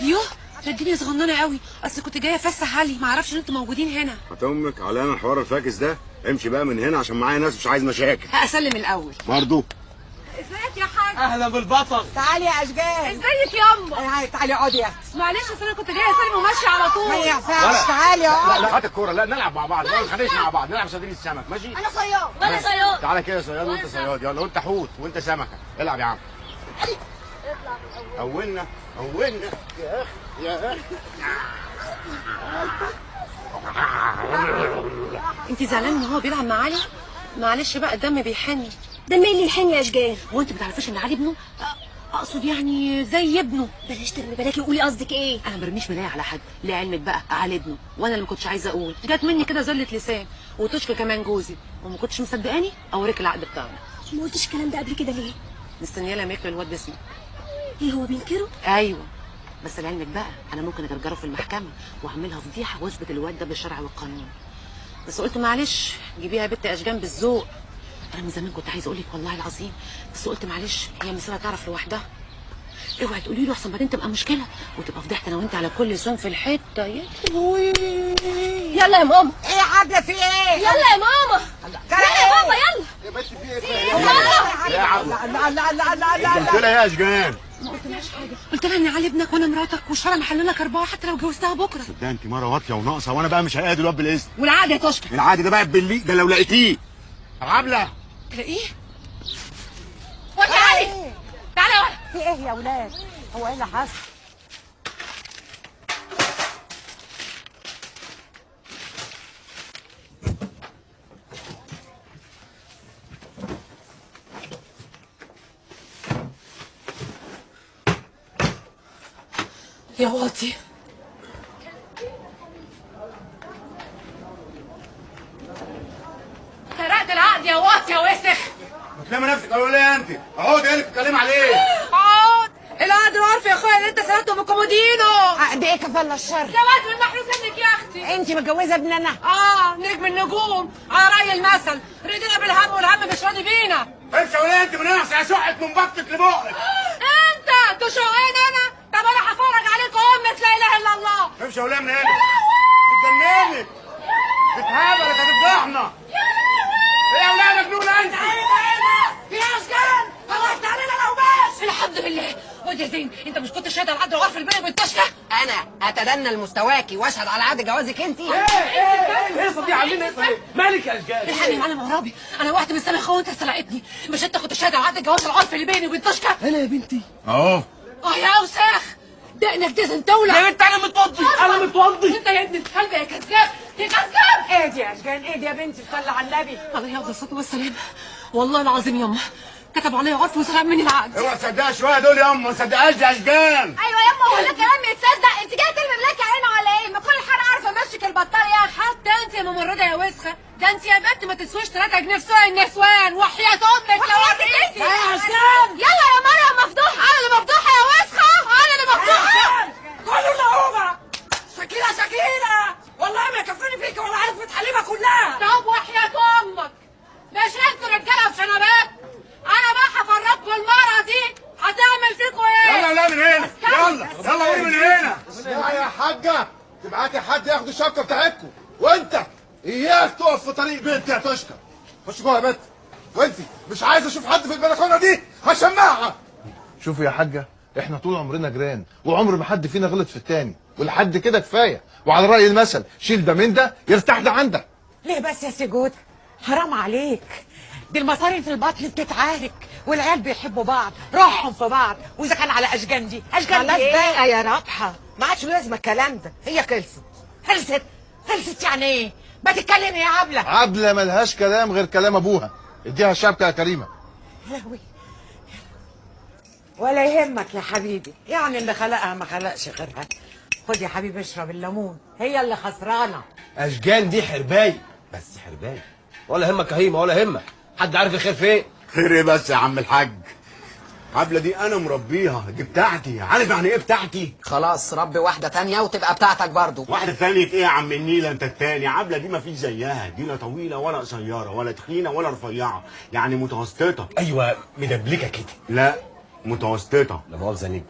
يوه ده الدنيا صغننه قوي، اصل كنت جايه افسح علي، ما اعرفش ان انتوا موجودين هنا. هتمك على انا الحوار الفاكس ده. امشي بقى من هنا عشان معايا ناس مش عايز مشاكل. هاسلم الاول. برضه ازيك يا حاج؟ اهلا بالبطل. تعالي يا اشجان. ازيك ياما؟ تعالي اقعدي يا اختي. معلش اصل انا كنت جايه اسلم وماشيه على طول. ما ينفعش. تعالي اقعدي. لا هات الكوره، لا نلعب مع بعض، ما نتخانقش مع بعض، نلعب صيادين السمك. ماشي؟ انا صياد وانا صياد. تعالى كده صياد وانت صياد، يلا وانت حوت وانت سمكه. العب يا عم. اولنا يا اخي يا اخي. انت زعلان ان هو بيلعب مع علي؟ معلش بقى الدم بيحن. دم ايه اللي يحن يا اشجان؟ هو انت ما بتعرفيش ان علي ابنه؟ اقصد يعني زي ابنه. بلاش ترمي بالك، قولي قصدك ايه؟ انا ما برميش ملايه على حد، لعلمك بقى على ابنه، وانا اللي ما كنتش عايزه اقول، جت مني كده زله لسان. وتشكى كمان جوزي، وما كنتش مصدقاني اوريك العقد بتاعنا. ما قلتش الكلام ده قبل كده ليه؟ مستنيه لما ياكل الواد باسمه. ايه هو بينكره؟ ايوه، بس لعلمك بقى انا ممكن اجرجره في المحكمه واعملها فضيحه واثبت الواد ده بالشرع والقانون. بس قلت معلش جيبيها يا بنت اشجان بالذوق. انا من زمان كنت عايزه اقول لك والله العظيم، بس قلت معلش هي مسألة تعرف لوحدها. اوعي تقولي له احسن بعدين تبقى مشكله وتبقى فضحت انا وانت على كل لسان في الحته. يلا يا ماما. ايه يا عبله في ايه؟ يلا يا ماما. يلا يا بابا يلا. يا بنت في ايه؟ يلا. يا عم لا لا لا لا لا لا قلت لها يا اشجان. ما قلتلهاش حاجه، قلت لها اني علي ابنك وانا مراتك والشرع محلل لك 4 حتى لو جوزتها بكره. ده انت مره واطيه وناقصه، وانا بقى مش هقعد الواد بالاسم. والعقد يا تشكى. العادي ده بقى باللي ده لو لقيتيه. عبله تلاقيه؟ وانت علي تعالى يا ولد. في ايه يا ولاد؟ هو ايه اللي حصل؟ يا واطي سرقت العقد يا واطي يا وسخ. بتلمي نفسك ولا ايه انت؟ اهو ده اللي بتتكلم عليه. عقد العقد العرفي يا اخويا اللي انت سرقته من كومودينو. عقد ايه كفالة الشر؟ جواز من محروس ابنك يا اختي. انت متجوزه ابن انا؟ نجم النجوم على راي المثل، رضينا بالهم والهم مش راضي بينا. امشي ولا انت من هنا هشقك من بطنك لبقك. انت تشوقين انا؟ طب انا هفرج عليك امك لا اله الا الله. امشي ولا من هنا. بتجننك بتهابلك هتفضحنا. ايه يا ولاد مجنونه انت؟ يا اشجان طلعت علينا لو باش. الحمد لله. خد يا زين، انت مش كنت شاهد على العقد العرفي البيني وبين تشكى؟ انا اتدنى لمستواكي واشهد على عقد جوازك انت. ايه الهيصه دي؟ عاملين هيصه ايه؟ مالك يا اشجان؟ الحقني يا معلم عرابي، انا وقت من سنه اخوه انت سرقتني. مش انت كنت شاهد على عقد الجواز العرفي اللي بيني وبين تشكى؟ انا يا بنتي اهو. يا اوساخ دقنك دي زنتولة. يا بنت انا متوضي، انا متوضي. انت يا ابن الكلب يا كذاب يا كذاب. ايه دي يا اشجان؟ ايه دي يا بنتي؟ صلي على النبي. عليه افضل الصلاه والسلام. والله العظيم يما كتب عليا عرف وسرق مني العقد. اوعى تصدقها شويه دول ياما، ما تصدقهاش يا اشجان. ايوه ياما، هو ده كلام يتصدق؟ انت جايه ترمي بلاك عينه ولا ايه؟ ما كل حاجه عارفه امشيك البطال يا اخي. حتى انت يا ممرضه يا وسخه، ده انت يا بنت ما تسويش 3 جنيه في سوق النسوان وحياه امك لو وريتي. يا اشجان يلا يا مريم مفضوحه. انا اللي مفضوحه يا وسخه، انا اللي مفضوحه. كله نعومه. شكيله والله ما يكفيني فيك ولا عارف حليمه كلها. طب وحياه امك مش انتوا رجاله بشنبات؟ انا بقى هفرجكم المره دي هتعمل فيكم ايه. يلا لا من هنا. يلا قولي من هنا. اسمعي يا حاجه، تبعتي حد ياخد الشبكه بتاعتكم، وانت اياك تقف في طريق بنتي يا تشكى. خش جوه يا بنت. وانت مش عايز اشوف حد في البلكونه دي هشمعها. شوفي يا حاجه، احنا طول عمرنا جيران وعمر ما حد فينا غلط في التاني، ولحد كده كفايه. وعلى راي المثل شيل ده من ده يرتاح ده عندك. ليه بس يا سجود؟ حرام عليك، دي المصاري في البطن بتتعارك والعيال بيحبوا بعض، روحهم في بعض. واذا كان على اشجان دي اشجان خلاص ايه؟ بقى يا رابحه، ما عادش لازم الكلام ده، هي خلصت. خلصت يعني ايه؟ ما تتكلمي يا عبله. عبله ملهاش كلام غير كلام ابوها. اديها الشبكه يا كريمه. لهوي. ولا يهمك يا حبيبي، يعني اللي خلقها ما خلقش غيرها. خد يا حبيبي اشرب الليمون، هي اللي خسرانه. اشجان دي حرباي، بس حرباي. ولا همك يا هيمه ولا همك، حد عارف الخير فين؟ خير ايه بس يا عم الحاج؟ عبله دي انا مربيها، دي بتاعتي. عارف يعني ايه بتاعتي؟ خلاص ربي واحده تانية وتبقى بتاعتك برضو. واحده ثانيه ايه يا عم النيله انت التاني؟ عبله دي ما فيش زيها، دي لا طويله ولا قصيره ولا تخينه ولا رفيعه، يعني متوسطه. ايوه مدبلكه كده. لا متوسطه. لا مؤاخذه نجم.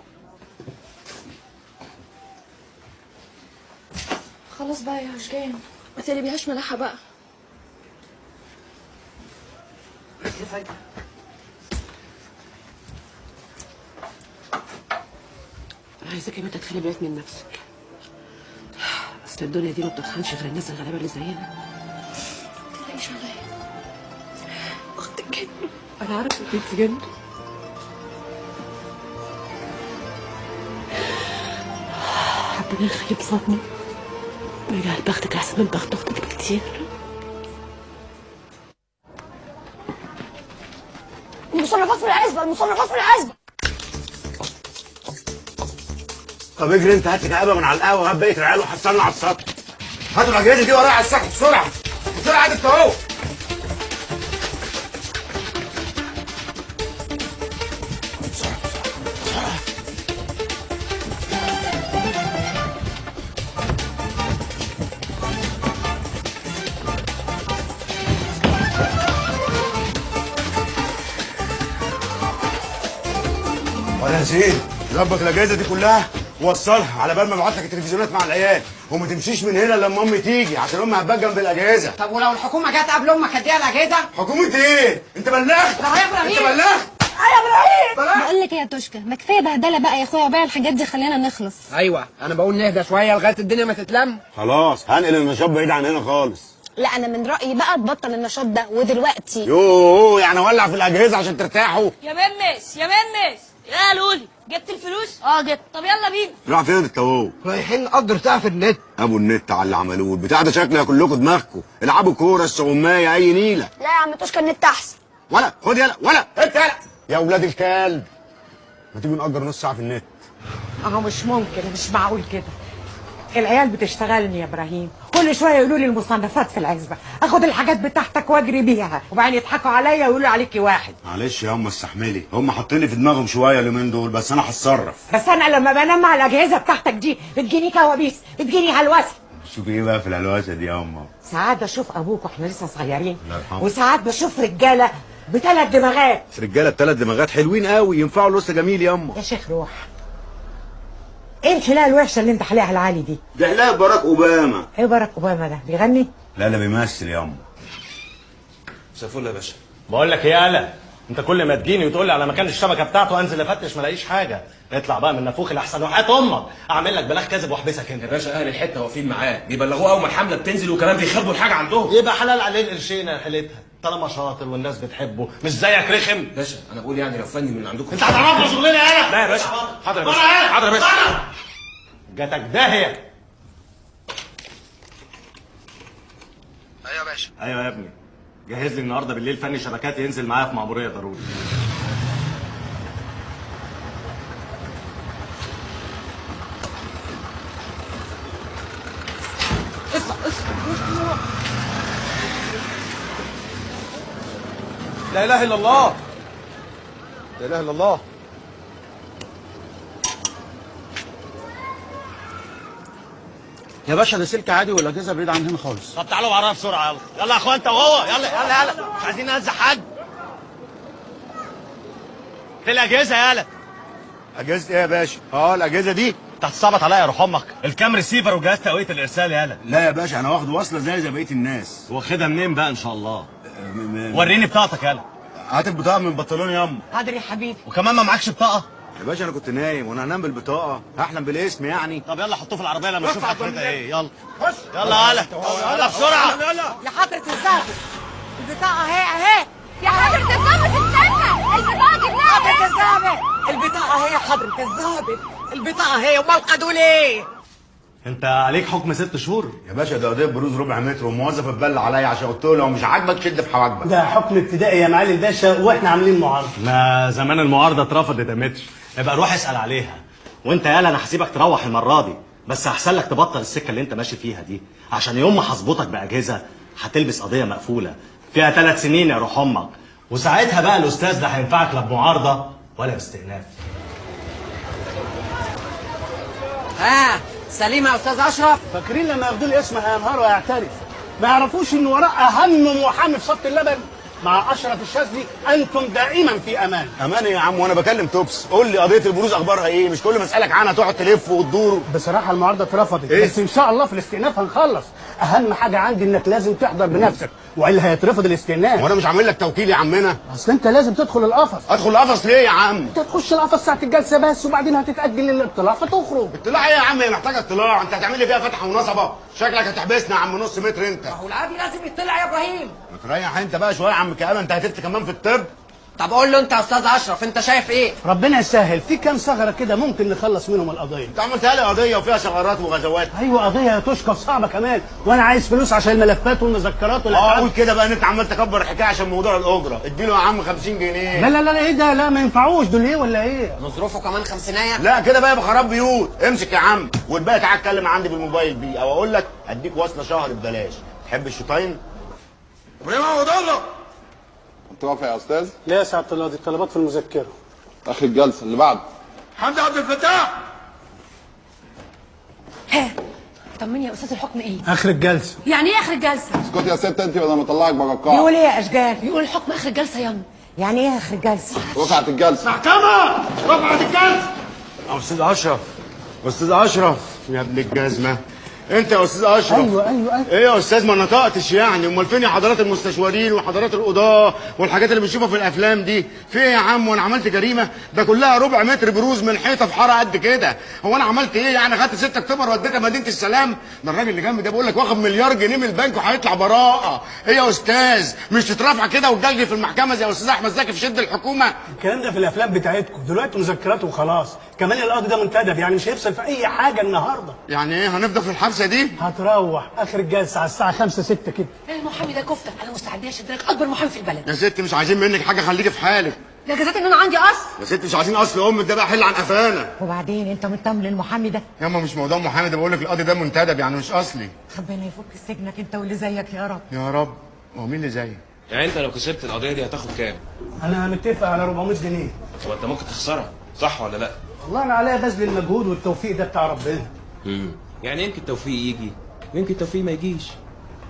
خلاص بقى يا اشجان ما تقلبيهاش ملاحه بقى. انا عايزاك يا بنت تخلي بالك من نفسك، اصل الدنيا دي ما بتطحنش غير الناس الغلابه اللي زينا. ما تقلقيش عليا، اختك جن. انا عارفه انت جن. ربنا يخليك بصوتنا ويجعل بختك احسن من بخت اختك بكتير. المصنفات في العزبه، المصنفات في العزبه. طب اجري انت، هات لي كعبه من على القهوه وهات بقيه العيال وحصلنا على السطح. هاتوا الاجهزه دي ورايا على السطح بسرعه بسرعه، هات اهو. ولا زين ظبط الاجهزه دي كلها ووصلها على بال ما ابعت لك التلفزيونات مع العيال، وما تمشيش من هنا لما امي تيجي عشان امي هتبقى جنب الاجهزه. طب ولو الحكومه جت قبل امك هديها الاجهزه؟ حكومه ايه؟ انت بلغت؟ لا يا ابراهيم، انت بلغت؟ يا ابراهيم. بقول لك ايه يا توشكا، ما كفايه بهدله بقى يا اخويا، وبيع الحاجات دي خلينا نخلص. ايوه انا بقول نهدى شويه لغايه الدنيا ما تتلم. خلاص هنقل النشاط بعيد عن هنا خالص. لا انا من رايي بقى تبطل النشاط ده ودلوقتي. يوه يعني ولع في الاجهزه عشان ترتاحوا. يا ممس يا ممس يا لولي، جبت الفلوس؟ اه جبت. طب يلا بينا. راح فين انت اهو؟ رايحين نقدر سقف النت. ابو النت على اللي عملوه البتاع ده، شكله كلكم دماغكم العبوا كوره السغمايه اي نيله. لا يا عم توشكا النت احسن. ولا خد يلا ولا انت يلا يا اولاد الكلب، ما تيجوا نأجر نص ساعه في النت. اهو مش ممكن، مش معقول كده. العيال بتشتغلني يا ابراهيم، كل شويه يقولوا لي المصنفات في العزبه، اخد الحاجات بتاعتك واجري بيها، وبعدين يضحكوا عليا ويقولوا عليكي واحد. معلش يا استحملي، هم حاطين في دماغهم شويه اليومين دول، بس انا هتصرف. بس انا لما بنام على الاجهزه بتاعتك دي بتجيني كوابيس، بتجيني هلوسه. شوفي ايه بقى في الهلوسه دي يا ساعات بشوف ابوك واحنا لسه صغيرين، الله يرحمه. وساعات بشوف رجاله بثلاث دماغات. رجاله بثلاث دماغات حلوين قوي، ينفعوا لسه جميل يا يا شيخ روح، ايه الحلاقه الوحشه اللي انت حلاقها العالي دي؟ ده حلاقه باراك اوباما. ايه باراك اوباما ده بيغني؟ لا بيمثل يا مساء الفل يا باشا. بقول لك ايه يالا، انت كل ما تجيني وتقول لي على مكان الشبكه بتاعته انزل افتش ما الاقيش حاجه، اطلع بقى من نافوخ الاحسن وحياه امك اعمل لك بلاغ كاذب واحبسك هنا. يا باشا اهل الحته واقفين معاه بيبلغوه اول ما الحمله بتنزل وكمان بيخبوا الحاجه عندهم. يبقى حلال عليه القرشين يا حلتها، طالما شاطر والناس بتحبه مش زيك رخم. باشا انا بقول يعني لو فني من عندكم انت هتعرفنا شغلنا يالا. لا يا باشا حاضر يا باشا حاضر يا باشا. جاتك داهيه. ايوه يا باشا. ايوه يا ابني، جهز لي النهارده بالليل فني شبكات ينزل معايا في مأمورية ضروري. لا اله الا الله، لا اله الا الله. يا باشا ده سلك عادي والاجهزه بعيد عن هنا خالص. طب تعالوا ورايا بسرعه يلا يلا يا اخويا انت وهو، يلا يلا يلا مش عايزين نهزق حد. في الاجهزه يالا. اجهزه ايه يا باشا؟ الاجهزه دي انت هتصعبط عليا يا روح امك، الكام ريسيفر وجهاز تقويه الارسال يالا. لا يا باشا انا واخد وصله زي بقيه الناس. واخدها منين بقى ان شاء الله؟ وريني بطاقتك يالا. هات البطاقه من البنطلون ياما. حاضر يا حبيبي. وكمان ما معكش بطاقه؟ يا باشا انا كنت نايم وانا هنام بالبطاقه، هحلم بالاسم يعني. طب يلا حطوه في العربيه لما نشوف اخرتها ايه. يلا يلا يلا يلا بسرعه. يا حضرة الظابط البطاقة اهي. يا حضرة الظابط استنى، البطاقة جبناها. حضرة الظابط البطاقة اهي يا حضرة الظابط، البطاقة اهي. امال خدوا ليه؟ انت عليك حكم 6 شهور يا باشا ده قضيه بروز ربع متر وموظف اتبلى عليا عشان قلت له لو مش عاجبك شد في حواجبك. ده حكم ابتدائي يا معالي الباشا واحنا عاملين معارضه. ما زمان المعارضه اترفضت يا متر، يبقى روح اسال عليها. وانت يالا انا هسيبك تروح المره دي، بس هحسن لك تبطل السكه اللي انت ماشي فيها دي، عشان يوم ما هظبطك باجهزه هتلبس قضيه مقفوله فيها 3 سنين يا روح امك، وساعتها بقى الاستاذ ده هينفعك لا بمعارضه ولا باستئناف. سليم يا استاذ اشرف. فاكرين لما ياخدوا لي اسم هينهاروا ويعترف، ما يعرفوش ان وراء اهم محامي في صفة اللبن مع اشرف الشاذلي انتم دائما في امان. امان يا عم وانا بكلم توبس، قول لي قضيه البروز اخبارها ايه؟ مش كل ما اسالك عنها تقعد تلف وتدور. بصراحه المعارضه اترفضت إيه؟ بس ان شاء الله في الاستئناف هنخلص. اهم حاجه عندي انك لازم تحضر بنفسك والا هيترفض الاستئناف. وانا مش عامل لك توكيل يا عمنا؟ اصل انت لازم تدخل القفص. ادخل القفص ليه يا عم؟ انت تخش القفص ساعه الجلسه بس وبعدين هتتاجل للاطلاع فتخرج. اطلاع ايه يا عم؟ هي محتاجه اطلاع؟ انت هتعمل لي فيها فتحه ونصبه؟ شكلك هتحبسنا يا عم نص متر انت. هو العادي لازم يطلع يا ابراهيم. ما تريح انت بقى شويه يا عم كامل، انت هتفتي كمان في الطب. طب قول له انت يا استاذ اشرف، انت شايف ايه؟ ربنا يسهل، في كام ثغره كده ممكن نخلص منهم القضيه. انت عملتها لي قضيه وفيها ثغرات وغزوات. ايوه قضيه يا توشكا صعبه كمان، وانا عايز فلوس عشان الملفات والمذكرات والألعاب. قول كده بقى ان انت عمال تكبر الحكايه عشان موضوع الاجره. اديله يا عم 50 جنيه. لا لا لا ايه ده؟ لا ما ينفعوش دول ايه ولا ايه؟ نصرفه كمان 50. لا كده بقى يبقى خراب بيوت. امسك يا عم والباقي تعالى اتكلم عندي بالموبايل بيه، او اقول لك اديك وصله شهر ببلاش. تحب الشطاين؟ ابراهيم عوض الله. انت واقف يا استاذ؟ لا يا سعاده الله، دي طلبات في المذكره. اخر الجلسه اللي بعد. حمدي عبد الفتاح. ها طمني يا استاذ، الحكم ايه؟ اخر الجلسه. يعني ايه اخر الجلسه؟ اسكت يا ست انت بدل ما اطلعك بره القاعه. بيقول ايه يا اشجان؟ بيقول الحكم اخر الجلسه ياما. يعني ايه اخر الجلسه؟ وقعت الجلسه. محكمه رفعت الجلسه. استاذ اشرف، استاذ اشرف يا ابن الجزمه، انت يا استاذ اشرف. ايوه ايه يا استاذ ما نطقتش يعني؟ امال فين يا حضرات المستشارين وحضرات القضاه والحاجات اللي بنشوفها في الافلام دي؟ في ايه يا عم؟ وانا عملت جريمه؟ ده كلها ربع متر بروز من حيطه في حاره قد كده. هو انا عملت ايه يعني؟ خدت 6 اكتوبر وديتها مدينه السلام؟ ده الراجل اللي جنبي ده بقول لك واخد مليار جنيه من البنك وهيطلع براءه. ايه يا استاذ؟ مش تترافع كده وتجلجل في المحكمه زي استاذ احمد زكي في شد الحكومه؟ الكلام ده في الافلام بتاعتكم، دلوقتي مذكرات وخلاص. كمان القاضي ده منتدب، يعني مش هيفصل في اي حاجه النهارده. يعني ايه هنفضل في الحبسه دي؟ هتروح اخر الجلسه على الساعه 5 6 كده. المحامي ده كفته، انا مستعديه اشد لك اكبر محامي في البلد. يا ست مش عايزين منك حاجه، خليكي في حالك. ده جزات ان انا عندي اصل. يا ست مش عايزين اصل امك ده بقى، حل عن قفانا. وبعدين انت مطمن للمحامي ده؟ ياما مش موضوع محامي ده، بقول لك القاضي ده منتدب يعني مش اصلي. ربنا يفك سجنك انت واللي زيك يا رب. يا رب. هو مين اللي زيي؟ يعني انت لو كسبت القضيه دي هتاخد كام؟ انا متفق على 400 جنيه. هو انت ممكن تخسرها صح ولا لا؟ والله انا عليا بذل المجهود والتوفيق ده بتاع ربنا. يعني يمكن توفيق يجي ويمكن توفيق ما يجيش،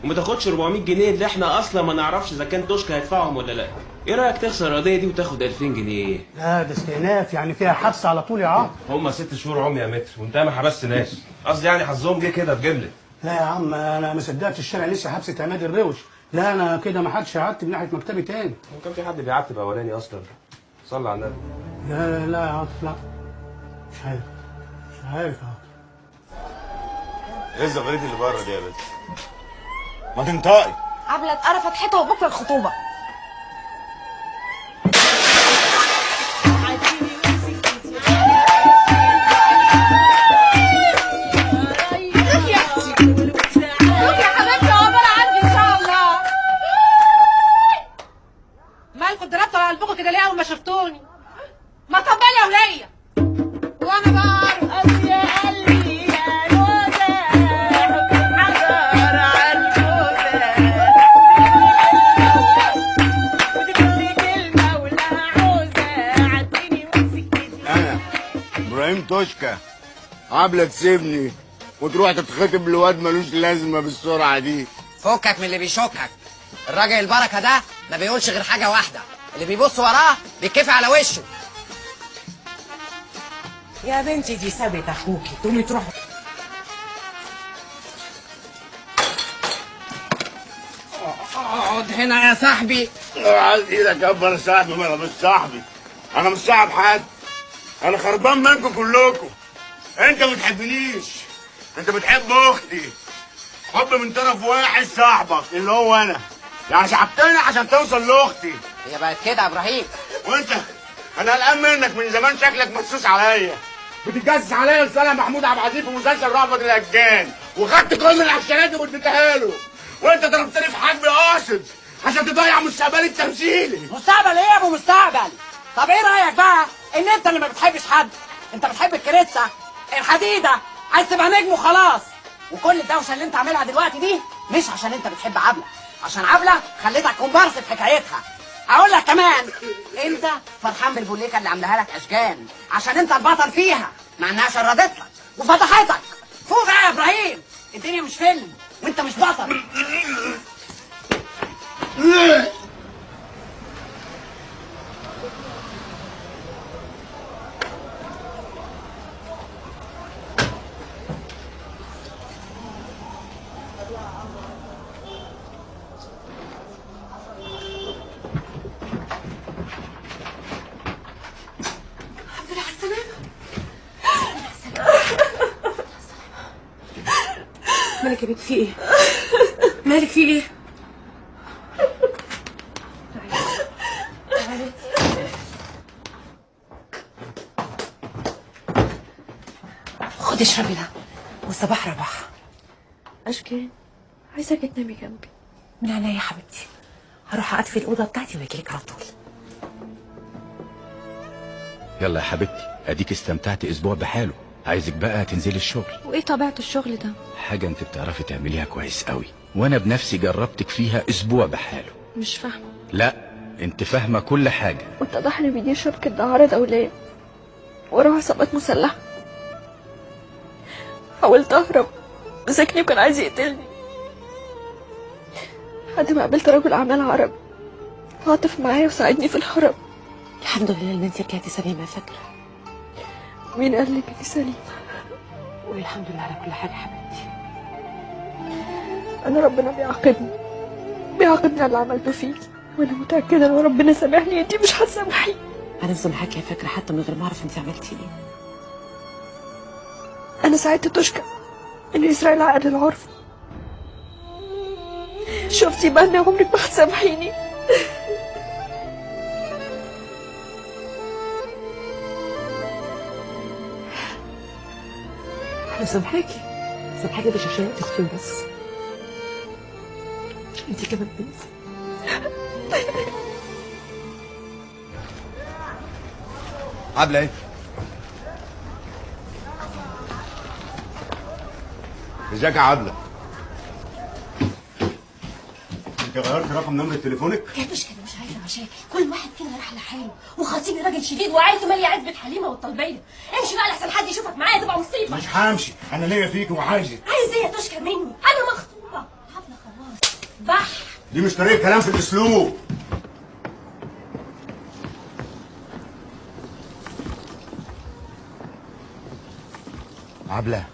وما تاخدش 400 جنيه اللي احنا اصلا ما نعرفش اذا كان توشكا هيدفعهم ولا لا. ايه رايك تخسر القضيه دي وتاخد 2000 جنيه؟ لا ده استئناف، يعني فيها حبس على طول يا عم. هم 6 شهور عمي يا متر، وانت ما حبست ناس. قصدي يعني حظهم جه كده في جمله. لا يا عم انا ما صدقت الشارع لسه حبسه عماد الروش. لا انا كده ما حدش هيعتب ناحيه مكتبي تاني. هو كان في حد بيعتب اولاني اصلا؟ صلى على النبي. لا لا يا عاطف لا. مش عارف يا عاطف. ايه الزغاريد اللي بره دي يا بنت؟ ما تنطقي. عبلة اتقرفت حيطه وبكره الخطوبه. مالكوا اتضربتوا على قلبكم كده ليه اول ما شفتوني؟ ما طبالي يا وليه. وانا بعرف يا قلبي يا نوزة حجر على الجوزة ودي كل كلمة ولها عوزة عديني وسكتي. انا ابراهيم توشكا. عبلة تسيبني وتروح تتخطب لواد ملوش لازمه بالسرعه دي. فكك من اللي بيشكك. الراجل البركه ده ما بيقولش غير حاجه واحده، اللي بيبص وراه بيتكفي على وشه. يا بنتي دي سابت اخوكي، تقومي تروحي. اقعد هنا يا صاحبي. عايز ايدك اكبر صاحبي؟ ما انا مش صاحبي، انا مش صاحب حد، انا خربان منكم كلكم. انت ما بتحبنيش، انت بتحب اختي حب من طرف واحد صاحبك اللي هو انا، يعني سحبتني عشان توصل لاختي. هي بقت كده يا ابراهيم. وانت انا قلقان منك من زمان، شكلك مدسوس عليا، بتتجسس عليا لصالح محمود عبد العزيز في مسلسل رأفت الهجان، وخدت كل العشانات واديتها له، وانت ضربتني في حجمي قاصد عشان تضيع مستقبلي التمثيلي. مستقبل ايه يا ابو مستقبل؟ طب ايه رايك بقى ان انت اللي ما بتحبش حد؟ انت بتحب الكريسه الحديده، عايز تبقى نجم وخلاص. وكل الدوشه اللي انت عاملها دلوقتي دي مش عشان انت بتحب عبله، عشان عبله خليتك كومبارس في حكايتها. اقول لك كمان انت فرحان بالبوليكه اللي عاملاها لك اشجان عشان انت البطل فيها، مع انها شردت لك وفضحتك. فوق بقى يا ابراهيم، الدنيا مش فيلم وانت مش بطل. مالك يا بنت في ايه؟ مالك في ايه؟ خدي اشربي ده والصباح رباح. اشكال عايزاكي تنامي جنبي. من عينيا يا حبيبتي، هروح اطفي الاوضه بتاعتي واجيلك على طول. يلا يا حبيبتي، اديك استمتعت اسبوع بحاله، عايزك بقى تنزلي الشغل. وايه طبيعه الشغل ده؟ حاجه انت بتعرفي تعمليها كويس قوي، وانا بنفسي جربتك فيها اسبوع بحاله. مش فاهمه. لا انت فاهمه كل حاجه. واتضح ان بيدير شبكه دعاره دوليه وراها عصابات مسلحه. حاولت اهرب، مسكني وكان عايز يقتلني لحد ما قابلت رجل اعمال عربي عاطف معايا وساعدني في الهرب. الحمد لله ان انت رجعتي سليمه يا فجرة. مين قال لك اني سليمه؟ والحمد لله على كل حاجه يا حبيبتي. انا ربنا بيعاقبني على اللي عملته فيكي، وانا متاكده لو ربنا سامحني انتي مش هتسامحيني. هنفضل معاكي يا فجرة حتى من غير ما اعرف انت عملتي ايه. انا ساعدت توشكا ان يسرق العقد العرفي. شفتي بقى ان عمرك ما هتسامحيني. سامحاكي مش عشان تخفي بس، عشان انت كمان بنت. عامله ايه؟ ازيك يا عبله؟ انت غيرت رقم نمره تليفونك؟ يا مش كده، مش عايزه مشاكل، كل واحد فينا راح لحاله، وخطيبي راجل شديد وعيلته ماليه عزبه حليمه والطلبيه. امشي بقى لحسن حد يشوفك معايا تبقى مصيبه. مش همشي، انا ليا فيك وعايزك. عايز ايه يا تشكى مني؟ انا مخطوبه. حبله خلاص بح. دي مش طريقه كلام في الاسلوب. عبله،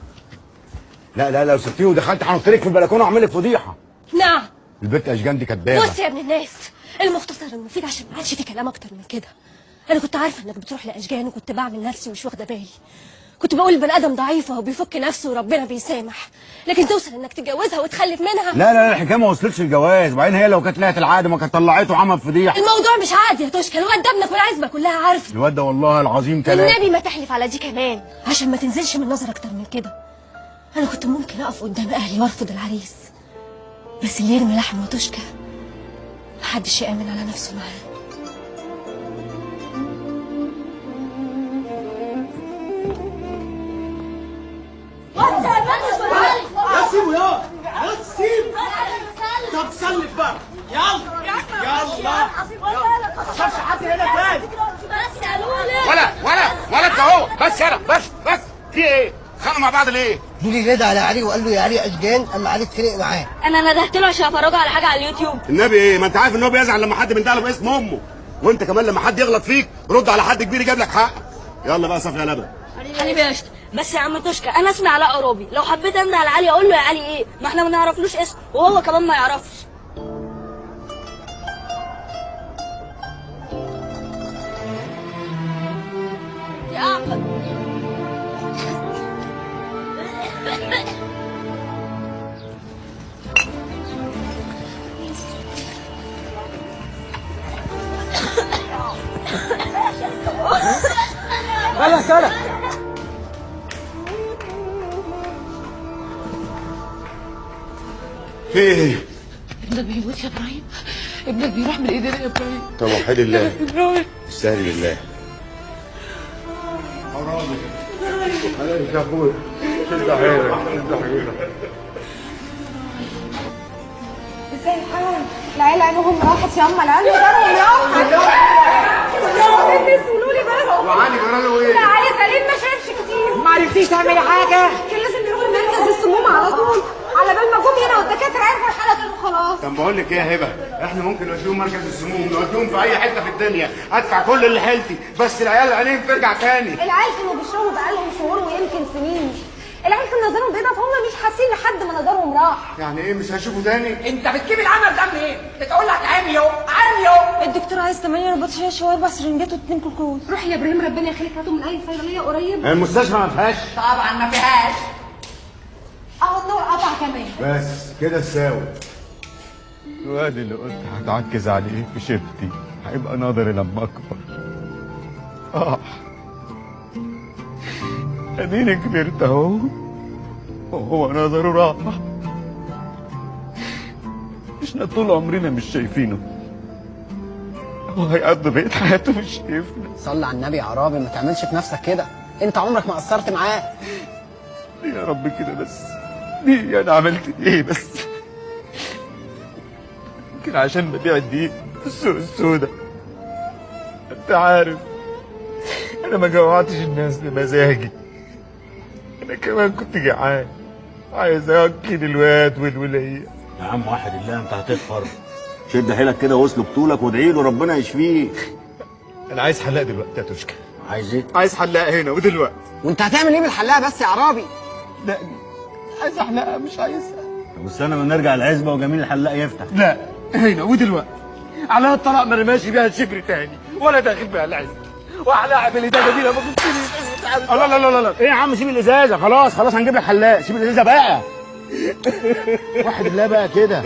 لا لو سبتيه ودخلت هنطريق في البلكونه واعمل لك فضيحه. نعم. البت اشجان دي كدابه. بص يا ابن الناس، المختصر المفيد عشان ما عادش في كلام اكتر من كده. انا كنت عارفه انك بتروح لاشجان وكنت بعمل نفسي مش واخده بالي. كنت بقول البني ادم ضعيفه وبيفك نفسه وربنا بيسامح، لكن توصل انك تتجوزها وتخلف منها. لا الحكايه ما وصلتش الجواز، وبعدين هي لو كانت لقت العقد ما كانت طلعته وعمل فضيحه. الموضوع مش عادي يا توشكا، الواد ده ابنك والعزبه كلها عارفه. الواد ده والله العظيم كلام. والنبي ما تحلف على دي كمان عشان ما تنزلش من نظر اكتر من كده. انا كنت ممكن اقف قدام اهلي وارفض العريس، بس اللي يرمي لحم وتشكى محدش يامن على نفسه معاه. سيبه يا سيبه. طب سلف بقى، يلا ما تخافش حد هنا تاني. بس يا لولي. ولا انت اهو، بس يلا بس في ايه؟ خانوا مع بعض ليه؟ دولي نادى على علي وقال له يا علي اشجان، اما علي اتخانق معاه. انا ندهت له عشان افرجه على حاجه على اليوتيوب. النبي ايه؟ ما انت عارف ان هو بيزعل لما حد بيندهله باسم امه، وانت كمان لما حد يغلط فيك رد على حد كبير يجيب لك حقك. يلا بقى صافي يا لبن. حبيبي يا قشطه. بس يا عم توشكا، انا اسمي علاء قرابي، لو حبيت انده على علي اقول له يا علي ايه؟ ما احنا ما نعرفلوش اسم وهو كمان ما يعرفش. يا اعقل. كلا في ايه؟ ابنك بيموت يا ابراهيم، ابنك بيروح من ايدينا يا ابراهيم. طب وحيد الله، ابراهيم استهدي بالله. معلش يا اخويا، شد حيلك. ازاي الحال؟ العيال عينهم راحت يا اما، العيال جرالهم يا قولوا لي بس. وعلي جراله ايه؟ لا علي سليم ما شربش كتير. ما عرفتيش تعملي حاجه؟ كان لازم نروح المركز السموم على طول، على بال ما جم هنا والدكاتره عرفوا الحاله كانوا خلاص. طب بقول لك ايه يا هبه، احنا ممكن نوديهم مركز السموم، نوديهم في اي حته في الدنيا، ادفع كل اللي حيلتي، بس العيال عينيهم ترجع تاني. العيال كانوا بيشربوا بقالهم شهور ويمكن سنين. العيال كان نظرهم بيضاء فهم مش حاسين لحد ما نظرهم راح. يعني ايه مش هشوفه تاني؟ انت بتجيب العمل ده منين؟ بتقول لك عميو. الدكتور عايز 8 رباط شاشه و4 سرنجات و2 كلكوز. روح يا ابراهيم ربنا يخليك هاتوا من اي صيدليه قريب. المستشفى ما فيهاش؟ طبعا ما فيهاش. اهو النور قطع كمان. بس كده تساوي. الواد اللي قلت هتعكز عليه في شفتي هيبقى ناظري لما اكبر. اديني كبرت اهو وهو نظره راح. احنا طول عمرنا مش شايفينه، هو هيقضي بقية حياته مش شايفنا. صلي على النبي يا عرابي، ما تعملش في نفسك كده، انت عمرك ما قصرت معاه. يا رب كده بس، ليه انا عملت ايه بس؟ يمكن عشان ببيع الدقيق في السوق السودا. انت عارف انا ما جوعتش الناس بمزاجي، انا كمان كنت جعان عايز اكل الواد والوليه. يا عم واحد الله انت هتفخر. شد حيلك كده واسلك طولك وادعي له ربنا يشفيه. انا عايز حلاق دلوقتي يا توشكا. عايز ايه؟ عايز حلاق هنا ودلوقتي. وانت هتعمل ايه بالحلاقه بس يا عرابي؟ لا عايز احلقها مش عايزها. طب استنى ما نرجع العزبه وجميل الحلاق يفتح. لا هنا ودلوقتي. على الطلاق ما انا ماشي بيها شبر تاني ولا داخل بيها العزبه. واحلاها بالازازه دي لما كنت لا لا لا لا ايه يا عم سيب الازازه، خلاص هنجيب لك حلاق، سيب الازازه بقى. واحد الله بقى كده.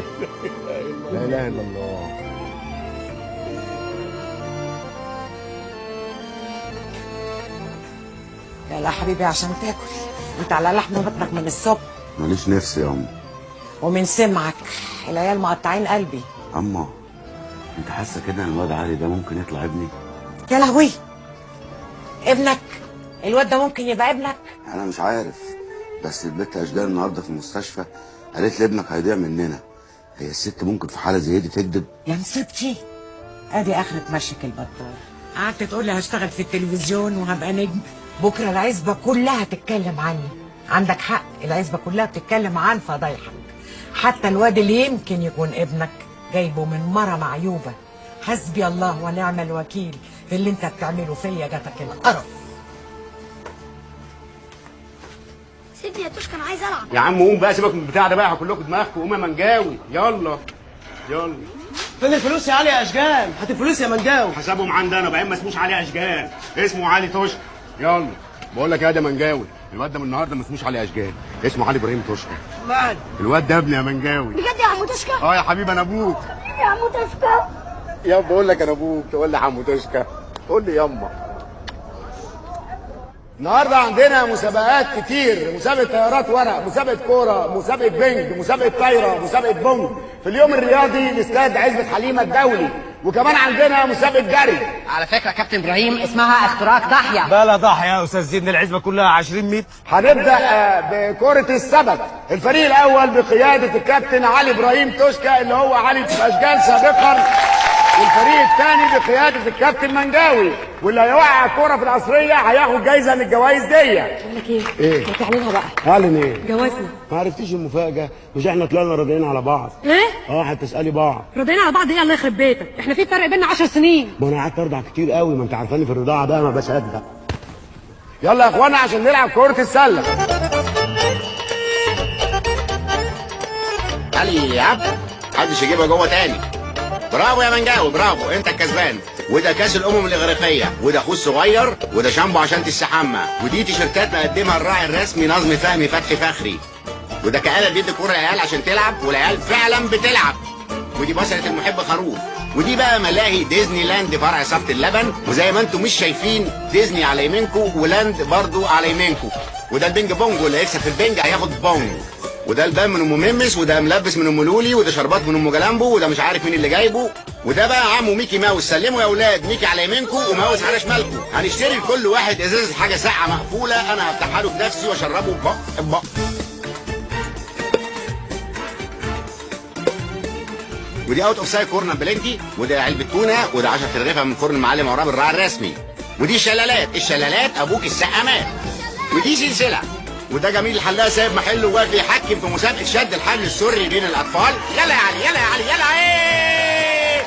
لا اله الا الله. يلا حبيبي عشان تاكل، انت على لحم بطنك من الصبح ماليش نفس يا ام. ومن سمعك العيال مقطعين قلبي. اما انت حاسه كده ان الواد علي ده ممكن يطلع ابني؟ يا لهوي، ابنك؟ الواد ده ممكن يبقى ابنك؟ انا مش عارف، بس البت اشجار النهارده في المستشفى قالت لي ابنك هيضيع مننا. هي الست ممكن في حاله زي دي تكذب؟ يا مصيبتي، ادي اخرة مشيك البطال. قعدت تقول لي هشتغل في التلفزيون وهبقى نجم، بكره العزبه كلها تتكلم عني. عندك حق، العزبه كلها بتتكلم عن فضايحك. حتى الواد اللي يمكن يكون ابنك جايبه من مرة معيوبه. حسبي الله ونعم الوكيل في اللي انت بتعمله فيا، جاتك القرف. سيبني يا توشكا انا عايز العب. يا عم قوم بقى، سيبك من البتاع ده بقى، هاكل لكم دماغكم. قوم يا منجاوي، يلا يلا. فين الفلوس يا علي يا اشجان؟ هات الفلوس يا منجاوي. حسابهم عندنا، بعدين ما اسموش علي اشجان، اسمه علي توشكا. يلا بقول لك يا ده منجاوي، الواد ده من النهارده ما اسموش علي اشجان، اسمه علي ابراهيم توشكا. مال الواد ده ابني يا منجاوي. بجد يا عمو توشكا؟ اه يا حبيبي انا ابوك. حبيبي يا عمو توشكا. يا بقول لك انا ابوك، تقول لي عمو توشكا، تقول لي يما. النهارده عندنا مسابقات كتير، مسابقه طيارات ورق، مسابقه كوره، مسابقه بينج، مسابقه طايره، مسابقه بونج. في اليوم الرياضي لاستاد عزبة حليمه الدولي، وكمان عندنا مسابقه جري. على فكره كابتن ابراهيم اسمها اختراق ضاحيه. بلا ضاحيه يا استاذ زيد، العزبه كلها 20 متر. هنبدا بكره السبت. الفريق الاول بقياده الكابتن علي ابراهيم توشكا اللي هو علي اشجان سابقا، والفريق الثاني بقياده الكابتن منجاوي، واللي هيوقع الكوره في العصريه هياخد جايزه من الجوائز دي. بقول لك ايه؟ ايه؟ ما تعلنها بقى. اعلن ايه؟ جوازنا. ما عرفتيش المفاجاه؟ مش احنا طلعنا راضيين على بعض؟ ايه؟ هتسالي بعض. راضيين على بعض ايه؟ الله يخرب بيتك، احنا في فرق بيننا 10 سنين. ما انا قعدت ارضع كتير قوي، ما انت عارفاني في الرضاعه بقى ما بصدق. يلا يا اخوانا عشان نلعب كره السله. علي يا عبد، محدش يجيبها جوه تاني. برافو يا منجاوي، برافو، انت الكسبان. وده كاس الامم الاغريقيه، وده اخوه الصغير، وده شامبو عشان تستحمى، ودي تيشيرتات مقدمها الراعي الرسمي نظمي فهمي فتحي فخري، وده كآلة بيدي كوره العيال عشان تلعب، والعيال فعلا بتلعب، ودي بصله المحب خروف، ودي بقى ملاهي ديزني لاند فرع صفت اللبن، وزي ما انتم مش شايفين ديزني على يمينكم ولاند برضو على يمينكم، وده البينج بونج، واللي هيكسب في البينج هياخد بونج، وده البان من ام ممس، وده ملبس من ام لولي، وده شربات من ام جلامبو، وده مش عارف مين اللي جايبه، وده بقى عمو ميكي ماوس. سلموا يا اولاد، ميكي على يمينكم وماوس على شمالكم. هنشتري لكل واحد ازازه حاجه ساقعه مقفوله، انا هفتحها له بنفسي واشربه بق بق. ودي اوت اوف سايد كورنر بلنتي، وده علبه تونه، وده 10 ترغيفه من فرن المعلم عراب الراعي الرسمي، ودي الشلالات ابوك السقامات، ودي سلسله، وده جميل الحلاق سايب محله وواقف يحكم في مسابقه شد الحبل السري بين الاطفال. يلا يا علي، يلا يا علي، يلا ايه.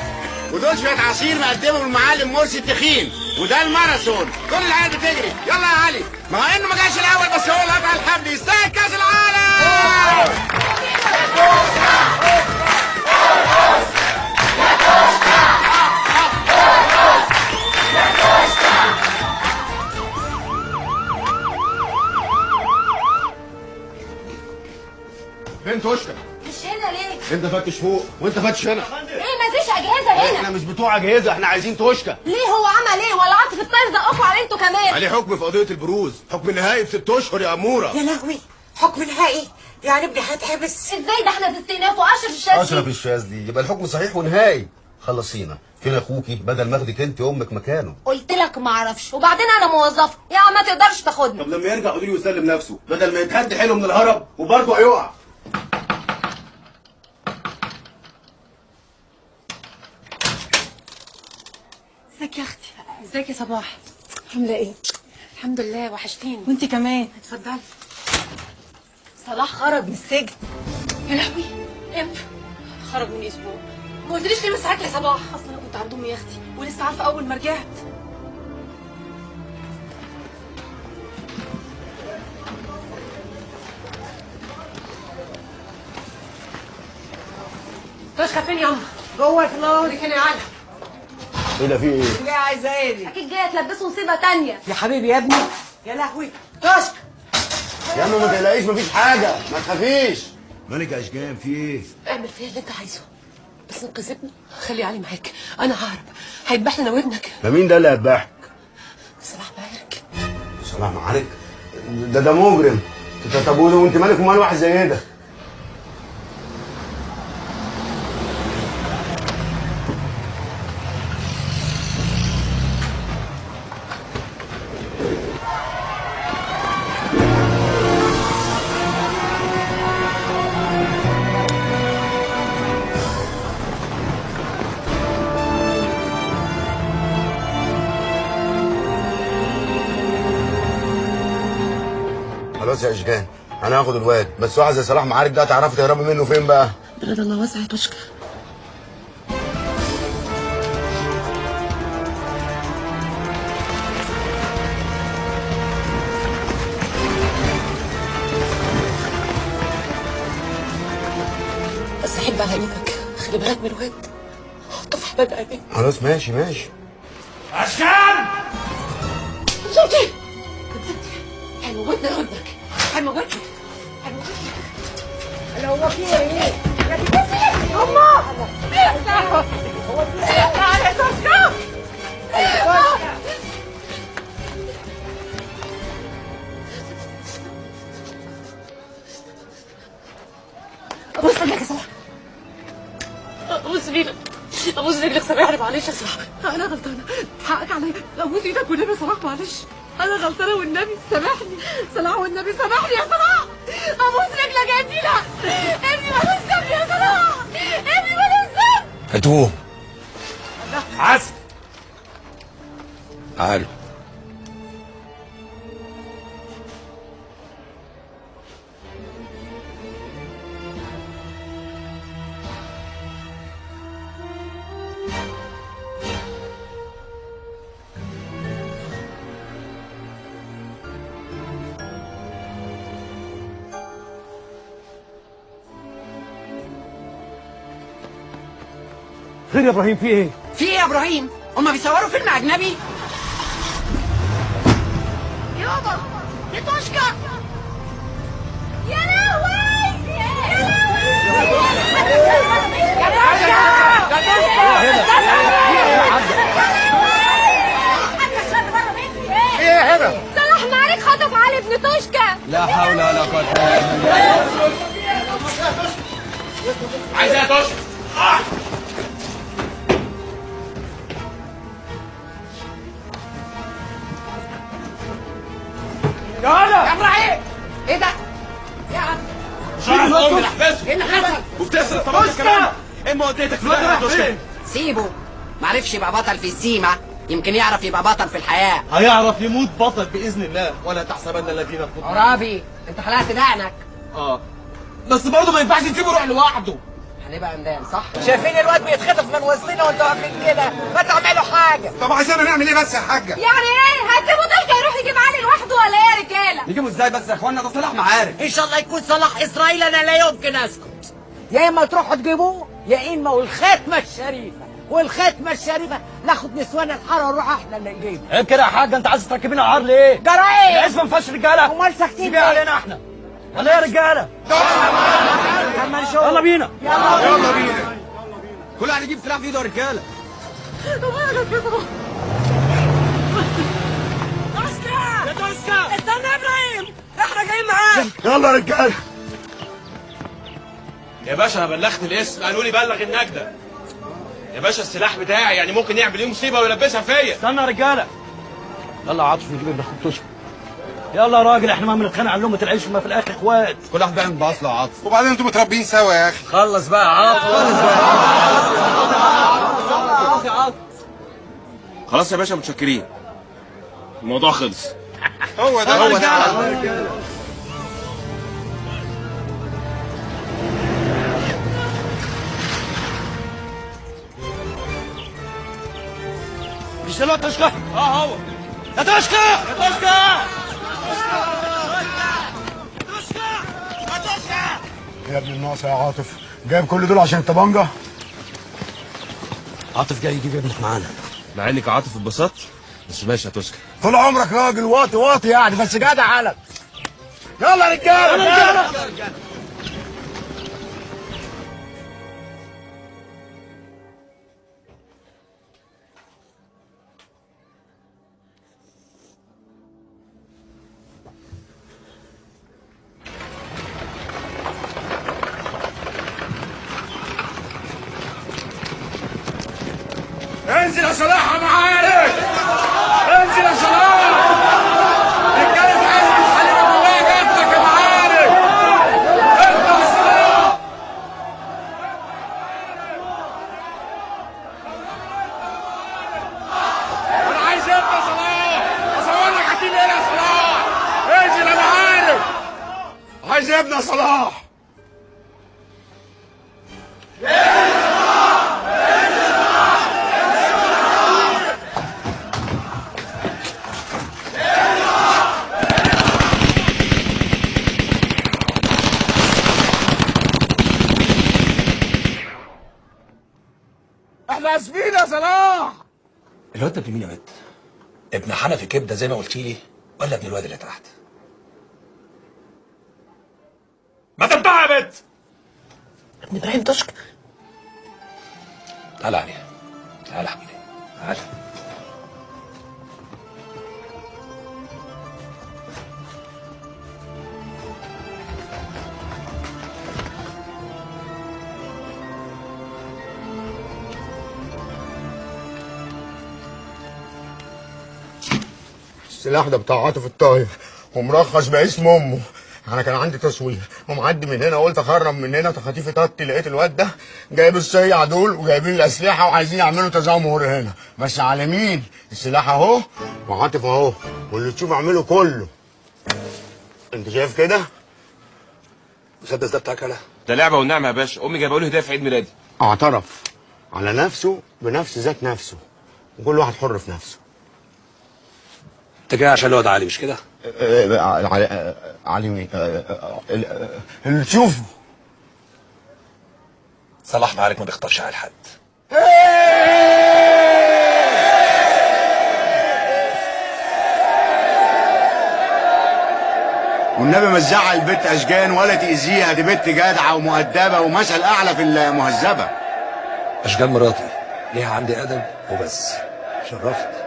ودول شويه عصير مقدمه من المعلم مرسي التخين، وده الماراثون، كل العيال بتجري. يلا يا علي، ما هو انه ما جاش الاول بس هو اللي قطع الحبل، يستاهل كاس العالم. فين توشكا؟ مش هنا ليه؟ انت فاتش فوق وانت فاتش هنا. ايه مفيش اجهزه هنا؟ احنا مش بتوع اجهزه، احنا عايزين توشكا. ليه هو عمل ايه؟ ولا عاطف الطير زقكوا عليه انتوا كمان؟ عليه حكم في قضيه البروز، حكم نهائي في 6 اشهر يا اموره. يا لهوي، حكم نهائي؟ يعني ابني هيتحبس؟ ازاي ده احنا في استئناف واشرف الشاذلي. اشرف الشاذلي يبقى الحكم صحيح ونهائي. خلصينا، فين اخوكي بدل ما اخدك انت امك مكانه؟ قلت لك ما اعرفش، وبعدين انا موظفه يا ما تقدرش تاخدني. طب لما يرجع قولي له يسلم نفسه بدل ما يتهد حيله من الهرب وبرضه هيقع. ازيك يا اختي؟ ازيك يا صباح؟ عامله ايه؟ الحمد لله، وحشتيني. وانت كمان. اتفضلي. صلاح خرج من السجن. يا لهوي، امتى؟ خرج من اسبوع. ما قلتليش ليه مساعدك يا صباح؟ اصلا انا كنت عند امي يا اختي، ولسه عارفه اول ما رجعت. توشكا فين يا امه؟ جوه في النار. دي كان يا علي. ايه ده في ايه؟ ليه عايزه ايه دي؟ اكيد جايه تلبسه مصيبه تانية. يا حبيبي يا ابني. يا لهوي، توشكا. يا عم ما تقلقيش مفيش حاجه، ما تخافيش. مالك يا اشجان في ايه؟ اعمل فيا اللي انت عايزه، بس انقذ ابني. خلي علي معاك، انا ههرب. هيذبحنا انا وابنك. ده مين ده اللي هيذبحك؟ صلاح معارك. صلاح معارك؟ ده مجرم. طب وانت مالك ومال واحد زي ده؟ خلاص يا اشجان انا هاخد الواد، بس واحد زي صلاح معارك ده هتعرفي تهربي منه فين بقى؟ بلد الله واسع يا توشكا. بس احب على ايدك، خلي بالك من الواد، حطه في حبال عينيك. خلاص ماشي ماشي. اشكال صوتي هيموتنا يا ابنك، هيموتنا. هو في ايه؟ يا بنتي امه هو في ايه؟ تعالى يا توشكا. ابوس رجلك يا صلاح، ابوس رجلك، ابوس رجلك، سامحني معلش يا صلاح، انا غلطانه، حقك عليا، ابوس ايدك والنبي يا صلاح، معلش انا غلطانه والنبي سامحني، صلاح والنبي سامحني يا صلاح، ابوس رجلك يا ابني، لا ابني مالوش ذنب يا صلاح، ابني مالوش ذنب. هاتوه. عسل. تعالوا. خير يا ابراهيم، في ايه؟ في ايه يا ابراهيم؟ هما بيصوروا فيلم اجنبي؟ يابا دي توشكا. يا لهوي يا ايه هنا؟ صلاح معارك خطف علي ابن توشكا. لا حول ولا قوة الا بالله. عايزها يا توشكا. يا ابراهيم، ايه ده؟ يا عم شرف امي احبسه. ايه اللي حصل؟ وبتسرق طبعا كمان. اما وديتك في داهيه يا توشكا. سيبه، معرفش يبقى بطل في السيما، يمكن يعرف يبقى بطل في الحياه. هيعرف يموت بطل باذن الله، ولا تحسبن الذين يقتلون. عرابي انت حلقت دقنك. بس برضه ما ينفعش تسيبه يروح لوحده. هنبقى ندام صح؟ شايفين الواد بيتخطف من وسطنا وانتوا واقفين كده، ما تعملوا حاجه. طب عايزانا نعمل ايه بس يا حاجه؟ يعني ايه؟ هتسيبوا توشكا يروح يجيب علي لوحده ولا ايه يا رجاله؟ نجيبه ازاي بس يا اخوانا؟ ده صلاح معارك. ان شاء الله يكون صلاح اسرائيل، انا لا يمكن اسكت. يا اما تروحوا تجيبوه يا اما والختمه الشريفه، والختمه الشريفه ناخد نسوان الحاره ونروح احنا اللي نجيبه. عيب كده يا حاجه، انت عايز تركبينا عار ليه؟ جرى ايه؟ العزبه ما فيهاش رجاله. امال ساكتين سيبيها علينا احنا. ولا يا رجاله؟ اما نشوف. يلا بينا. يلا بينا. كل واحد يجيب سلاح في ايده يا رجاله. توشكا يلا يا رجاله. يا باشا انا بلغت الاسم، قالوا لي بلغ النجده. يا باشا السلاح بتاعي يعني ممكن يعمل ايه مصيبه ويلبسها فيا. استنى يا رجاله. يلا يا عاطف نجيب ابن اخوك توشكا. يلا يا راجل، احنا ما بنتخانق على لقمه العيش، ما في الاخر اخوات. كل واحد بيعمل باصله يا عاطف، وبعدين انتوا متربيين سوا يا اخي. خلص بقى يا عاطف. خلاص يا باشا متشكرين، الموضوع خلص. هو ده هو ده. مش ده توشكا؟ هو يا توشكا يا توشكا يا ابن الناصر يا عاطف، جايب كل دول عشان الطبنجه؟ عاطف جاي يجيب ابنك معانا. مع انك عاطف اتبسطت، بس ماشي يا توشكا. طول عمرك راجل واطي واطي يعني، بس جدع علك. يلا يا رجاله رجاله. انزل يا صلاح يا معارك، انزل يا صلاح. رجاله عزمة حليمه كلها جنبك يا معارك. انت يا صلاح. انا عايز انت يا صلاح، اصور لك هتجيب ايه يا صلاح. انزل يا معارك، عايز ابني يا صلاح. احنا اسفين يا صلاح. الواد ده ابن مين يا بنت؟ ابن حنفي كبده زي ما قلت لي، ولا ابن الواد اللي تحت؟ ما تنطع يا بنت. ابن ابراهيم توشكا. تعالى عليها، تعالى حبيبي، تعالى. السلاح ده بتاع عاطف الطاير ومرخص باسم امه. انا كان عندي تصوير ومعدي من هنا، قلت اخرب من هنا تخاطيفي طتي، لقيت الواد ده جايب الصيع دول وجايبين الاسلحه وعايزين يعملوا تذمر هنا. بس على مين؟ السلاح اهو وعاطف اهو، واللي تشوف اعمله كله. انت شايف كده؟ المسدس ده بتاعك يالا؟ ده لعبه والنعمه يا باشا، امي جايبه له هديه في عيد ميلادي. اعترف على نفسه بنفس ذات نفسه، وكل واحد حر في نفسه. انت جاي عشان الواد علي مش كده؟ علي مين؟ اللي تشوفه. صلاح معارك ما بيخطفش على حد. والنبي ما تزعل البت اشجان ولا تاذيها، دي بنت جدعه ومؤدبه ومثل اعلى في المهذبه. اشجان مراتي ليها عندي ادب وبس. شرفت.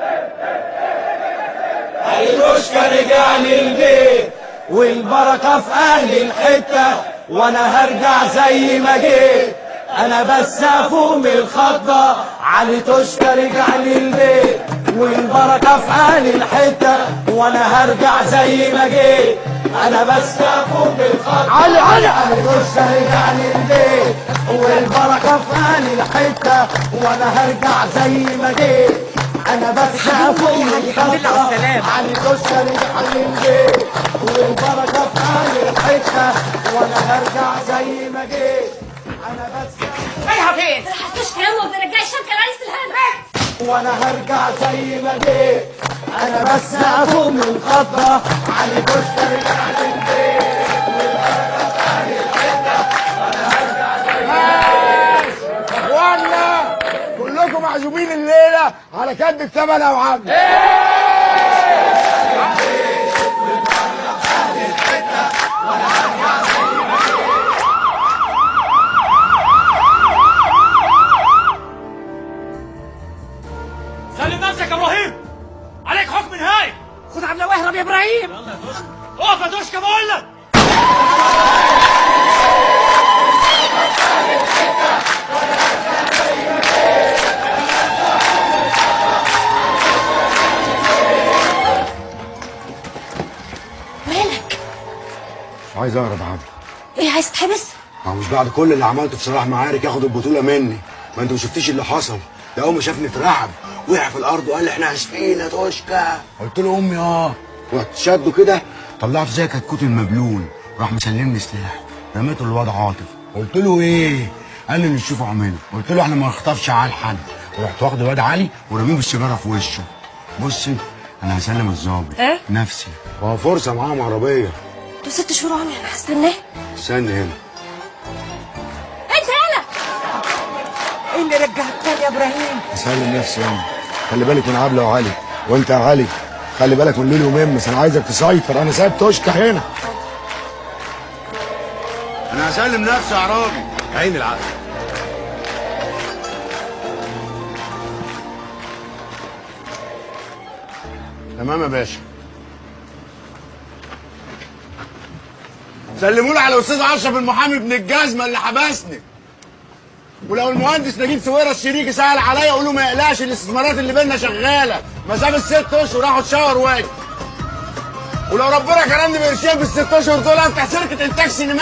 علي توشكا رجع لي البيت والبركه في اهل الحته، وانا هرجع زي ما جيت، انا بس افوق من الخضه. علي توشكا رجع لي البيت والبركه في اهل الحته، وانا هرجع زي ما جيت، انا بس افوق من الخضه. علي توشكا رجع لي البيت والبركه في اهل الحته، وانا هرجع زي ما جيت، انا بس افوق من الخضه. علي توشكا رجع لي البيت والبركه في اهل الحته، وانا هرجع زي ما جيت، انا بس رايحه فين؟ رايحه توشكا يا امه وترجعي الشبكه لعريس الهانم، وانا هرجع زي ما جيت، انا بس افوق من الخضه. علي توشكا رجع لي البيت والبركه في اهل الحته، وانا هرجع زي ما جيت. اخوانا كلكم معزومين الليله على كد الثمن يا معلم. سلم نفسك يا ابراهيم، عليك حكم نهائي. خد عبله واهرب يا ابراهيم. اقف يا توشكا بقول لك. مالك؟ مش عايز اهرب يا عبد. ايه عايز تحبس؟ ما هو مش بعد كل اللي عملته في صلاح معارك ياخد البطوله مني. ما انت ما شفتيش اللي حصل. ده اول ما شافني اترعب، وقع في الارض وقال لي احنا اسفين يا توشكا. قلت له امي رحت شده كده، طلعته زي كتكوت المبلول، راح مسلمني سلاحه، رميته للواد عاطف. قلت له ايه؟ قال لي اللي تشوفه اعمله. قلت له احنا ما نخطفش على حد. ورحت واخد الواد علي ورميه بالسيجاره في وشه. بصي انا هسلم الظابط ايه؟ نفسي، وهو فرصه معاهم عربيه. انتوا 6 شهور عمري انا هستناه. استنى هنا. انت هنا. ايه اللي رجعك تاني يا ابراهيم؟ اسلم نفسي يا خلي بالك من عبله وعلي. وانت يا علي خلي بالك من ليلي وميمس. انا عايزك تسيطر. انا سايب توشكا هنا. انا هسلم نفسي يا عرابي. عين العقل. تمام يا باشا. سلموا لي على الاستاذ اشرف المحامي ابن الجزمه اللي حبسني. ولو المهندس نجيب سويرة الشريكي سأل عليا قول له ما يقلقش، الاستثمارات اللي بينا شغاله. مسافه 6 اشهر اخد شاور واجي. ولو ربنا كرمني بقرشين في ال6 اشهر دول افتح شركه انتاج سينمائي.